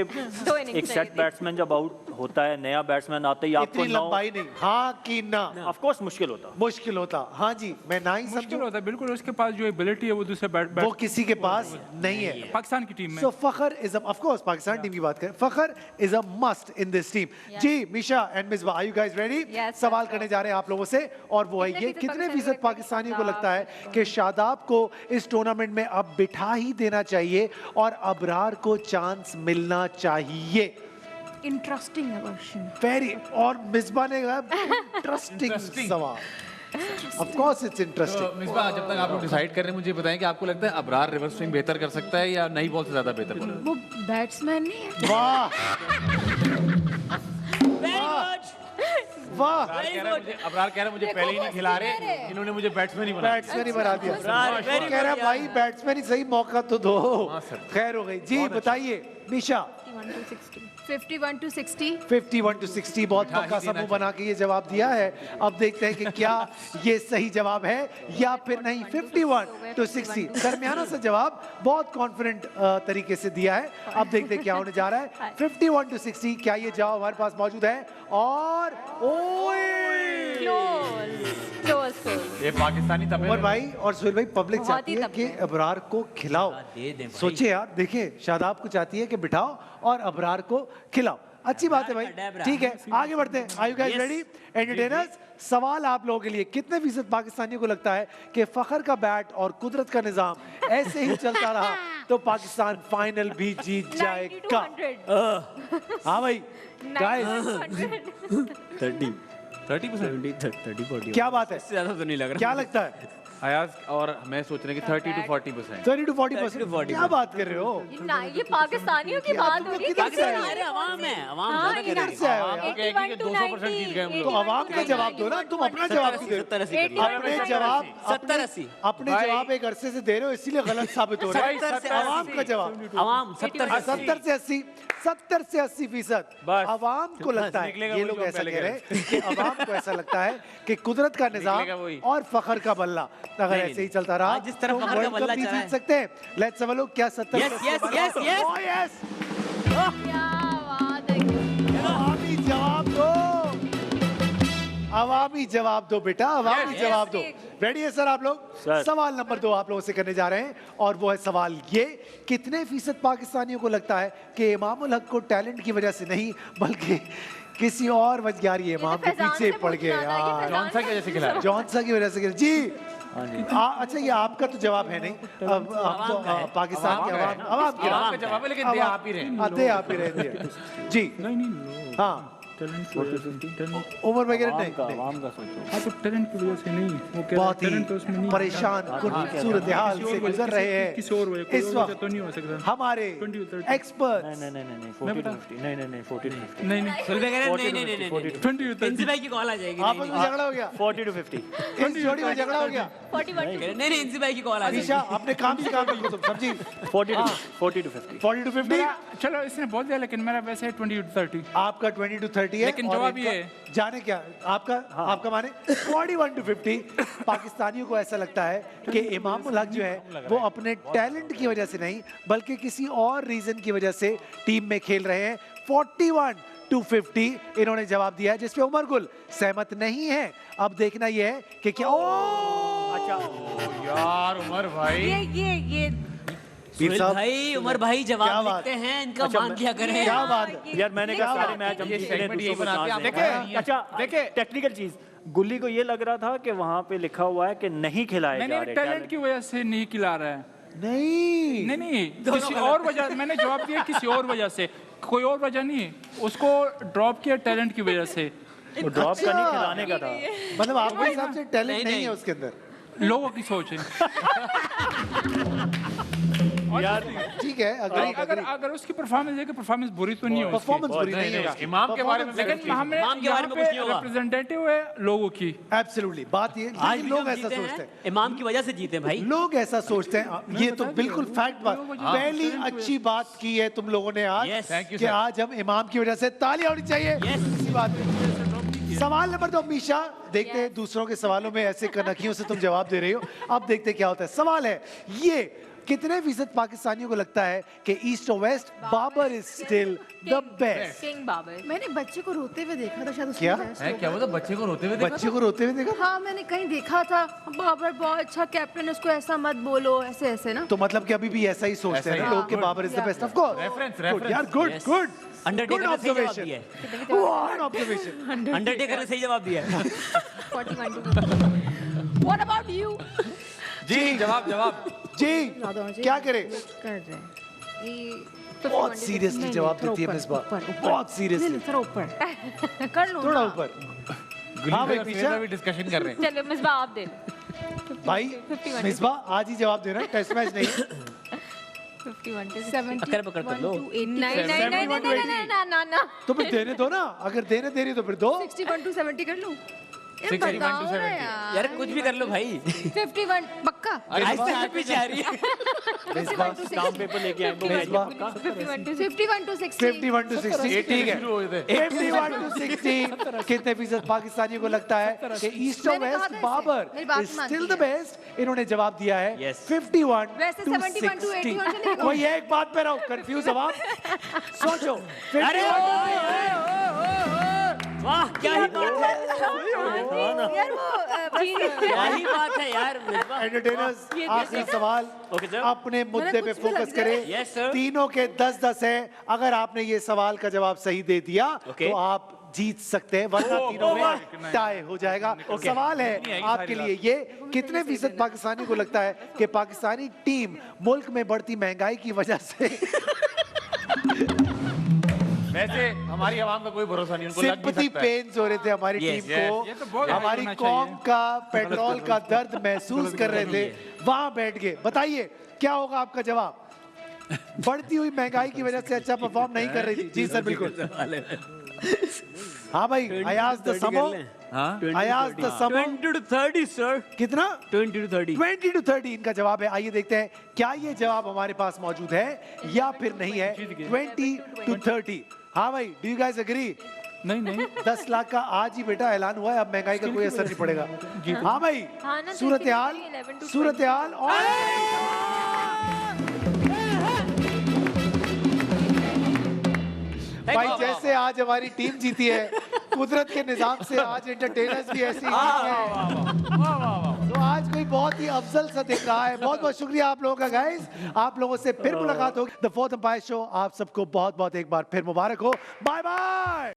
Speaker 3: एक सेट बैट्समैन जब आउट होता है, नया बैट्समैन आता है, आपको
Speaker 1: लंबाई नहीं, हाँ कि ना,
Speaker 3: ऑफ कोर्स मुश्किल होता। हाँ जी, मैं ना ही
Speaker 4: मुश्किल होता है बिल्कुल। उसके पास जो एबिलिटी है वो दूसरे
Speaker 1: वो किसी के पास नहीं है
Speaker 4: पाकिस्तान की टीम में।
Speaker 1: So Fakhar is of course Pakistan team की बात करें, Fakhar is a must in this team. जी Misha and Misbah, are you guys ready? सवाल करने जा रहे हैं आप लोगों से, और वो है ये, कितने फीसद पाकिस्तानियों को लगता है कि शादाब को इस टूर्नामेंट में अब बिठा ही देना चाहिए और अबरार को चांस मिलना चाहिए?
Speaker 8: Interesting question.
Speaker 1: वेरी, और मिसबा ने कहा इंटरेस्टिंग सवाल। Of course it's interesting.
Speaker 7: Misbah, जब तक आप लोग डिसाइड कर रहे हैं, मुझे बताएं कि आपको लगता है अबरार रिवर्स स्विंग बेहतर कर सकता है या नई बॉल से ज्यादा बेहतर?
Speaker 8: वो बैट्समैन नहीं है।
Speaker 1: वाह, वाह,
Speaker 7: अबरार कह रहे मुझे पहले ही नहीं खिला रहे, इन्होंने मुझे बैट्समैन ही बना
Speaker 1: बैट्समैन ही बना दिया।
Speaker 6: अबरार, very
Speaker 1: वो कह रहा
Speaker 6: good
Speaker 1: भाई
Speaker 6: यार।
Speaker 1: बैट्समैन ही सही, मौका तो दो।
Speaker 7: हाँ, सर।
Speaker 1: खैर हो गई जी, बताइए निशा।
Speaker 8: 51 to 60.
Speaker 1: 51 to 60 बहुत
Speaker 7: हाँ,
Speaker 1: पक्का
Speaker 7: ही देना
Speaker 1: समूह बना के ये जवाब दिया है। अब देखते हैं कि क्या ये सही जवाब है या फिर नहीं। 51 to 60 दरमियाना सा जवाब, बहुत कॉन्फिडेंट तरीके से दिया है। अब देखते हैं क्या होने जा रहा है। 51 to 60 क्या ये जवाब हमारे पास मौजूद है? और
Speaker 7: ये पाकिस्तानी तमिल
Speaker 1: उमर भाई और सुहेल भाई, पब्लिक
Speaker 5: बहुत
Speaker 1: चाहती
Speaker 5: ही
Speaker 1: है
Speaker 5: तब
Speaker 1: कि
Speaker 5: है।
Speaker 1: अबरार को खिलाओ।
Speaker 6: दे दे भाई।
Speaker 1: सोचिए यार, देखिए शादाब को चाहती है कि बिठाओ और अबरार को खिलाओ। अच्छी बात है भाई, ठीक है आगे बढ़ते हैं। Are you guys ready? Entertainers, सवाल आप लोगों के लिए, कितने फीसद पाकिस्तानियों को लगता है कि फखर का बैट और कुदरत का निजाम ऐसे ही चलता रहा तो पाकिस्तान फाइनल भी जीत जाएगा? हाँ भाई गाइस,
Speaker 7: 30%।
Speaker 1: क्या बात है,
Speaker 6: ज्यादा तो नहीं लग रहा।
Speaker 1: क्या लगता है?
Speaker 7: अयाज और मैं सोच रहे हैं कि 30 to 40%।
Speaker 1: 30 to 40%? क्या बात कर रहे हो?
Speaker 5: ये पाकिस्तानियों की बात हो रही है।
Speaker 1: किधर से आए हो?
Speaker 6: अरे अवाम है, अवाम
Speaker 5: हाँ,
Speaker 6: ज्यादा
Speaker 1: किधर
Speaker 6: कर
Speaker 1: से आए हो यार?
Speaker 7: आप कहेंगे कि 200% जीत गए हम लोग।
Speaker 1: तो आवाम का जवाब दो ना, तुम अपना जवाब क्यों दे रहे हो? अपने जवाब
Speaker 6: 70-80
Speaker 1: अपने जवाब एक अरसे से दे रहे हो, इसीलिए गलत साबित हो रहा है।
Speaker 6: 70 से
Speaker 1: आवाम का जवाब
Speaker 6: अवाम
Speaker 1: 70 से 80 फीसद आवाम को लगता है।
Speaker 7: निकलेगा
Speaker 1: ये
Speaker 7: वही
Speaker 1: लोग
Speaker 7: जो हम
Speaker 1: ऐसा
Speaker 7: पहले
Speaker 1: कह रहे हैं कि आवाम को ऐसा लगता है कि कुदरत का
Speaker 7: निकलेगा
Speaker 1: निजाम
Speaker 7: वही।
Speaker 1: और फखर का बल्ला अगर ऐसे ही चलता रहा
Speaker 6: हाँ, जिस तरह
Speaker 1: तो
Speaker 6: फखर का
Speaker 1: वर्ल्ड कप
Speaker 6: बल्ला
Speaker 1: भी
Speaker 6: चला
Speaker 1: जीत
Speaker 6: है।
Speaker 1: सकते हैं। लेट्स हैव अ लुक, क्या 70
Speaker 6: Yes, yes, yes, yes.
Speaker 1: Oh, yes.
Speaker 5: क्या बात है।
Speaker 1: अवामी जवाब दो, अवामी जवाब दो बेटा, अवामी
Speaker 5: Yes,
Speaker 1: जवाब दो।
Speaker 5: yes.
Speaker 1: रेडी है सर आप लोग?
Speaker 3: सर।
Speaker 1: सवाल नंबर 2 आप लोगों से करने जा रहे हैं और वो है सवाल ये, कितने फीसद पाकिस्तानियों को लगता है कि इमामुल हक को टैलेंट की वजह से नहीं बल्कि किसी और वजह, यार ये इमाम के
Speaker 5: फैजान
Speaker 1: पीछे
Speaker 5: से
Speaker 1: पड़ गए
Speaker 5: पूछना था, ये
Speaker 1: यार,
Speaker 5: फैजान
Speaker 7: जॉनसन की वजह से खिला रहे हैं।
Speaker 1: जॉनसन की वजह से जी। अच्छा ये आपका तो जवाब है नहीं, अब हम तो पाकिस्तान के अवाम की
Speaker 7: आवाम का जवाब है, लेकिन दे आप ही रहे हैं।
Speaker 1: आते आप ही रहे हैं जी। हाँ उमर वगैरह नहीं,
Speaker 3: आवाम का सोचो।
Speaker 4: हाँ तो टैलेंट की वजह से नहीं, वो कह
Speaker 1: बहुत ही
Speaker 4: टैलेंट तो उसमें नहीं।
Speaker 1: परेशान कुन सूरत हाल से गुजर रहे हैं
Speaker 4: किसी और वजह, कोई
Speaker 1: इस
Speaker 4: और वजह
Speaker 1: वक्त
Speaker 4: तो नहीं हो सकता।
Speaker 1: हमारे
Speaker 4: 20 to 30
Speaker 1: एक्सपर्ट।
Speaker 3: नहीं 40 to 50 नहीं 40 to 50
Speaker 4: नहीं
Speaker 6: सुलभ कह रहे हैं, नहीं
Speaker 4: 20 to 30
Speaker 6: इंसी भाई की कॉल आ जाएगी।
Speaker 1: आपस में झगड़ा हो गया,
Speaker 3: 40 to 50
Speaker 1: इस जोड़ी में झगड़ा हो गया।
Speaker 5: 41
Speaker 6: नहीं इंसी भाई की कॉल आ
Speaker 1: निशा
Speaker 6: जाएगी।
Speaker 1: अपने काम से काम रखो तुम, समझी?
Speaker 3: 40 to 50
Speaker 1: 40 to 50
Speaker 4: मेरा, चलो इसने बोल दिया लेकिन मेरा वैसे 20 to 30।
Speaker 1: आपका 20 to 30 है।
Speaker 4: लेकिन
Speaker 1: और
Speaker 4: जवाब
Speaker 1: इनका-
Speaker 4: ये है।
Speaker 1: जाने क्या आपका आपका माने 41 to 50 पाकिस्तानियों को ऐसा लगता है कि इमामुल हक जो है वो अपने टैलेंट की वजह से नहीं बल्कि किसी और रीजन की वजह से टीम में खेल रहे हैं। 41 to 50 इन्होंने जवाब दिया है, जिसपे उमर गुल सहमत नहीं है। अब देखना यह है कि क्या
Speaker 7: यार उमर भाई,
Speaker 8: ये
Speaker 6: सुहेल
Speaker 1: साहब,
Speaker 6: भाई, उमर भाई
Speaker 1: क्या
Speaker 6: जवाब
Speaker 1: बात?
Speaker 6: लिखते हैं, इनका मान लिया करें।
Speaker 1: क्या बात है?
Speaker 3: यार मैंने कहा सारे मैच हम
Speaker 7: ये
Speaker 3: जीत रहे हैं,
Speaker 7: segment
Speaker 3: दूसरों को
Speaker 7: यही बनाते
Speaker 3: चांस
Speaker 7: हैं,
Speaker 3: दें।
Speaker 7: आप देखें,
Speaker 3: अच्छा
Speaker 7: देखें।
Speaker 3: टेक्निकल चीज, गुल्ली को ये लग रहा था कि वहाँ पे लिखा हुआ है कि नहीं खिलाए जा
Speaker 4: नहीं
Speaker 3: रहे
Speaker 4: टैलेंट की वजह से नहीं खिला रहा है।
Speaker 1: नहीं
Speaker 4: नहीं किसी और वजह, मैंने जवाब दिया किसी और वजह से, कोई और वजह नहीं, उसको ड्रॉप किया टैलेंट की वजह से।
Speaker 3: वो ड्रॉप का नहीं
Speaker 1: अच्छा।
Speaker 3: खिलाने का था।
Speaker 1: मतलब आपके हिसाब से टैलेंट नहीं है
Speaker 6: नहीं।
Speaker 1: उसके अंदर?
Speaker 4: लोगों की सोच है।
Speaker 3: यार
Speaker 1: ठीक है, अगर
Speaker 4: अगर अगर उसकी परफॉर्मेंस है कि परफॉर्मेंस बुरी तो नहीं है उसकी।
Speaker 1: परफॉर्मेंस बुरी नहीं है
Speaker 7: नहीं,
Speaker 1: उसकी।
Speaker 7: इमाम के बारे में
Speaker 4: लेकिन हमें
Speaker 6: इमाम के
Speaker 4: यहाँ
Speaker 6: बारे में
Speaker 4: पे
Speaker 6: कुछ नहीं होगा।
Speaker 4: रिप्रेजेंटेटिव है लोगों की।
Speaker 1: एब्सोल्युटली बात ये,
Speaker 6: आज
Speaker 1: लेकिन
Speaker 6: भी
Speaker 1: लोग
Speaker 6: हम
Speaker 1: ऐसा
Speaker 6: जीते
Speaker 1: सोचते
Speaker 6: हैं,
Speaker 1: हैं,
Speaker 6: इमाम की वजह से जीते भाई।
Speaker 1: लोग ऐसा सोचते हैं। ये तो बिल्कुल फैक्ट बात, पहली अच्छी बात की है तुम लोगों ने आज
Speaker 6: Yes.
Speaker 7: Thank you,
Speaker 1: कि
Speaker 7: sir.
Speaker 1: आज हम इमाम की वजह से तालियां होनी चाहिए।
Speaker 6: Yes.
Speaker 1: इसी बात पे। सवाल नंबर 2 मीशा, देखते हैं दूसरों के सवालों में ऐसे कनखियों से तुम जवाब दे रही हो। अब देखते हैं क्या होता है। सवाल है ये, कितने फीसद पाकिस्तानियों को लगता है कि ईस्ट और west Babar is still the best?
Speaker 5: King Babar.
Speaker 8: मैंने बच्चे को रोते हुए देखा था शायद
Speaker 1: क्या?
Speaker 8: उसमें
Speaker 7: है क्या बोला, बच्चे को रोते हुए देखा
Speaker 1: बच्चे को रोते हुए देखा?
Speaker 8: हाँ मैंने कहीं देखा था, बाबर बहुत अच्छा कैप्टन, उसको ऐसा मत बोलो, ऐसे ऐसे ना।
Speaker 1: तो मतलब कि अभी भी ऐसा ही सोचते हैं
Speaker 7: ऐसा
Speaker 1: ना
Speaker 7: ही।
Speaker 1: लोग कि Babar is the best. Of course
Speaker 7: reference
Speaker 1: यार, गुड
Speaker 6: Yes.
Speaker 1: गुड
Speaker 6: अंडरटेकर ने सही जवाब दिया
Speaker 1: गुड ऑब्जर्वेशन।
Speaker 6: अंडरटेकर ने सही जवाब दिया है।
Speaker 5: 41 to
Speaker 8: What about you?
Speaker 7: जी जवाब
Speaker 1: जी क्या करे?
Speaker 8: कर रहे हैं ये
Speaker 1: बहुत सीरियसली जवाब देती है मिसबा, बहुत सीरियसली।
Speaker 8: थोड़ा ऊपर कर लो
Speaker 1: थोड़ा
Speaker 8: ना।
Speaker 1: ऊपर। हाँ भाई पीछे
Speaker 7: भी डिस्कशन कर रहे हैं।
Speaker 5: चलो मिसबा आप दे लो।
Speaker 1: भाई
Speaker 5: 51
Speaker 1: मिसबा आज ही जवाब देना, टेस्ट मैच नहीं।
Speaker 5: 51 to
Speaker 8: 71
Speaker 6: अक्कर पकड़ कर लो।
Speaker 8: to 80
Speaker 5: नहीं नहीं नहीं नहीं नहीं ना ना ना
Speaker 1: तो फिर देने दो ना, अगर देने दे रही हो तो फिर दो।
Speaker 8: 61 to 70 कर लूं? ये
Speaker 7: 61 to
Speaker 8: बताओ ना
Speaker 7: 70
Speaker 8: यार।
Speaker 6: यार कुछ भी कर लो भाई।
Speaker 8: 51 पक्का?
Speaker 6: ऐसे हाथ पीछे आ रही है।
Speaker 8: 51 to 60
Speaker 3: काम पेपर लेके आएंगे
Speaker 1: बेसबा।
Speaker 8: 51 to 60
Speaker 1: 51 to 60 ठीक है।
Speaker 7: शुरू हो जाते
Speaker 1: 51 to 60 कितने फीसद पाकिस्तानियों को लगता है कि ईस्ट और
Speaker 8: मैंने कहा
Speaker 1: वेस्ट
Speaker 8: था इसे,
Speaker 1: बाबर
Speaker 8: मेरी बात
Speaker 1: इज
Speaker 8: मानती
Speaker 1: स्टिल द
Speaker 8: है।
Speaker 1: बेस्ट? इन्होंने जवाब दिया है
Speaker 6: Yes.
Speaker 1: 51
Speaker 8: वैसे
Speaker 1: to
Speaker 8: 71 to 80 होना
Speaker 1: 60।
Speaker 8: चाहिए।
Speaker 1: वही एक बात पे रहो, कंफ्यूज अब आप सोचो।
Speaker 6: अरे
Speaker 1: 51
Speaker 6: वाह क्या ही बात है,
Speaker 8: यार वो
Speaker 6: क्या ही बात है यार मिसबा।
Speaker 1: एंटरटेनर्स, आखिरी सवाल,
Speaker 6: Okay, sir.
Speaker 1: अपने मुद्दे पे
Speaker 8: कुछ भी
Speaker 1: फोकस
Speaker 8: लग रहा है।
Speaker 1: करें।
Speaker 6: Yes, sir.
Speaker 1: तीनों के 10-10 है। अगर आपने ये सवाल का जवाब सही दे दिया
Speaker 6: Okay.
Speaker 1: तो आप जीत सकते हैं, वरना तीनों में टाई हो जाएगा। सवाल है आपके लिए ये, कितने फीसद पाकिस्तानी को लगता है कि पाकिस्तानी टीम मुल्क में बढ़ती महंगाई की वजह से
Speaker 7: वैसे हमारी आवाम का कोई भरोसा नहीं, उनको लग भी
Speaker 1: सिंपैथी
Speaker 7: सकता है।
Speaker 1: पेन्स हो रहे थे हमारी
Speaker 6: Yes,
Speaker 1: टीम
Speaker 4: ये तो
Speaker 1: को,
Speaker 4: बहुत
Speaker 1: हमारी
Speaker 4: होना
Speaker 1: कौम
Speaker 4: चाहिए।
Speaker 1: का पेट्रोल का दर्द महसूस कर रहे थे, वहां बैठ गए। बताइए क्या होगा आपका जवाब? बढ़ती हुई महंगाई की वजह से अच्छा परफॉर्म नहीं कर रही थी। जी सर बिल्कुल। हाँ भाई, अयाज द समो, अयाज द समो
Speaker 6: 20 to 30 सर।
Speaker 1: कितना?
Speaker 6: 20 to 30।
Speaker 1: 20 to 30 इनका जवाब है। आइए देखते हैं क्या ये जवाब हमारे पास मौजूद है या फिर नहीं है। 20 to 30। हाँ भाई, डू यू गाइस एग्री?
Speaker 4: नहीं नहीं
Speaker 1: 10 लाख का आज ही बेटा ऐलान हुआ है, अब महंगाई का कोई असर नहीं पड़ेगा। हाँ भाई,
Speaker 5: हाँ ना,
Speaker 1: सूरत हाल,
Speaker 5: 11 to
Speaker 1: सूरत हाल भाई जैसे आज हमारी टीम जीती है, कुदरत के निजाम से आज एंटरटेनर्स भी ऐसी ही हैं। तो आज कोई बहुत ही अफजल सा दिख रहा है। बहुत बहुत शुक्रिया आप लोगों का गाइस, आप लोगों से फिर मुलाकात होगी। द फोर्थ एम्पायर शो आप सबको बहुत बहुत एक बार फिर मुबारक हो। Bye bye.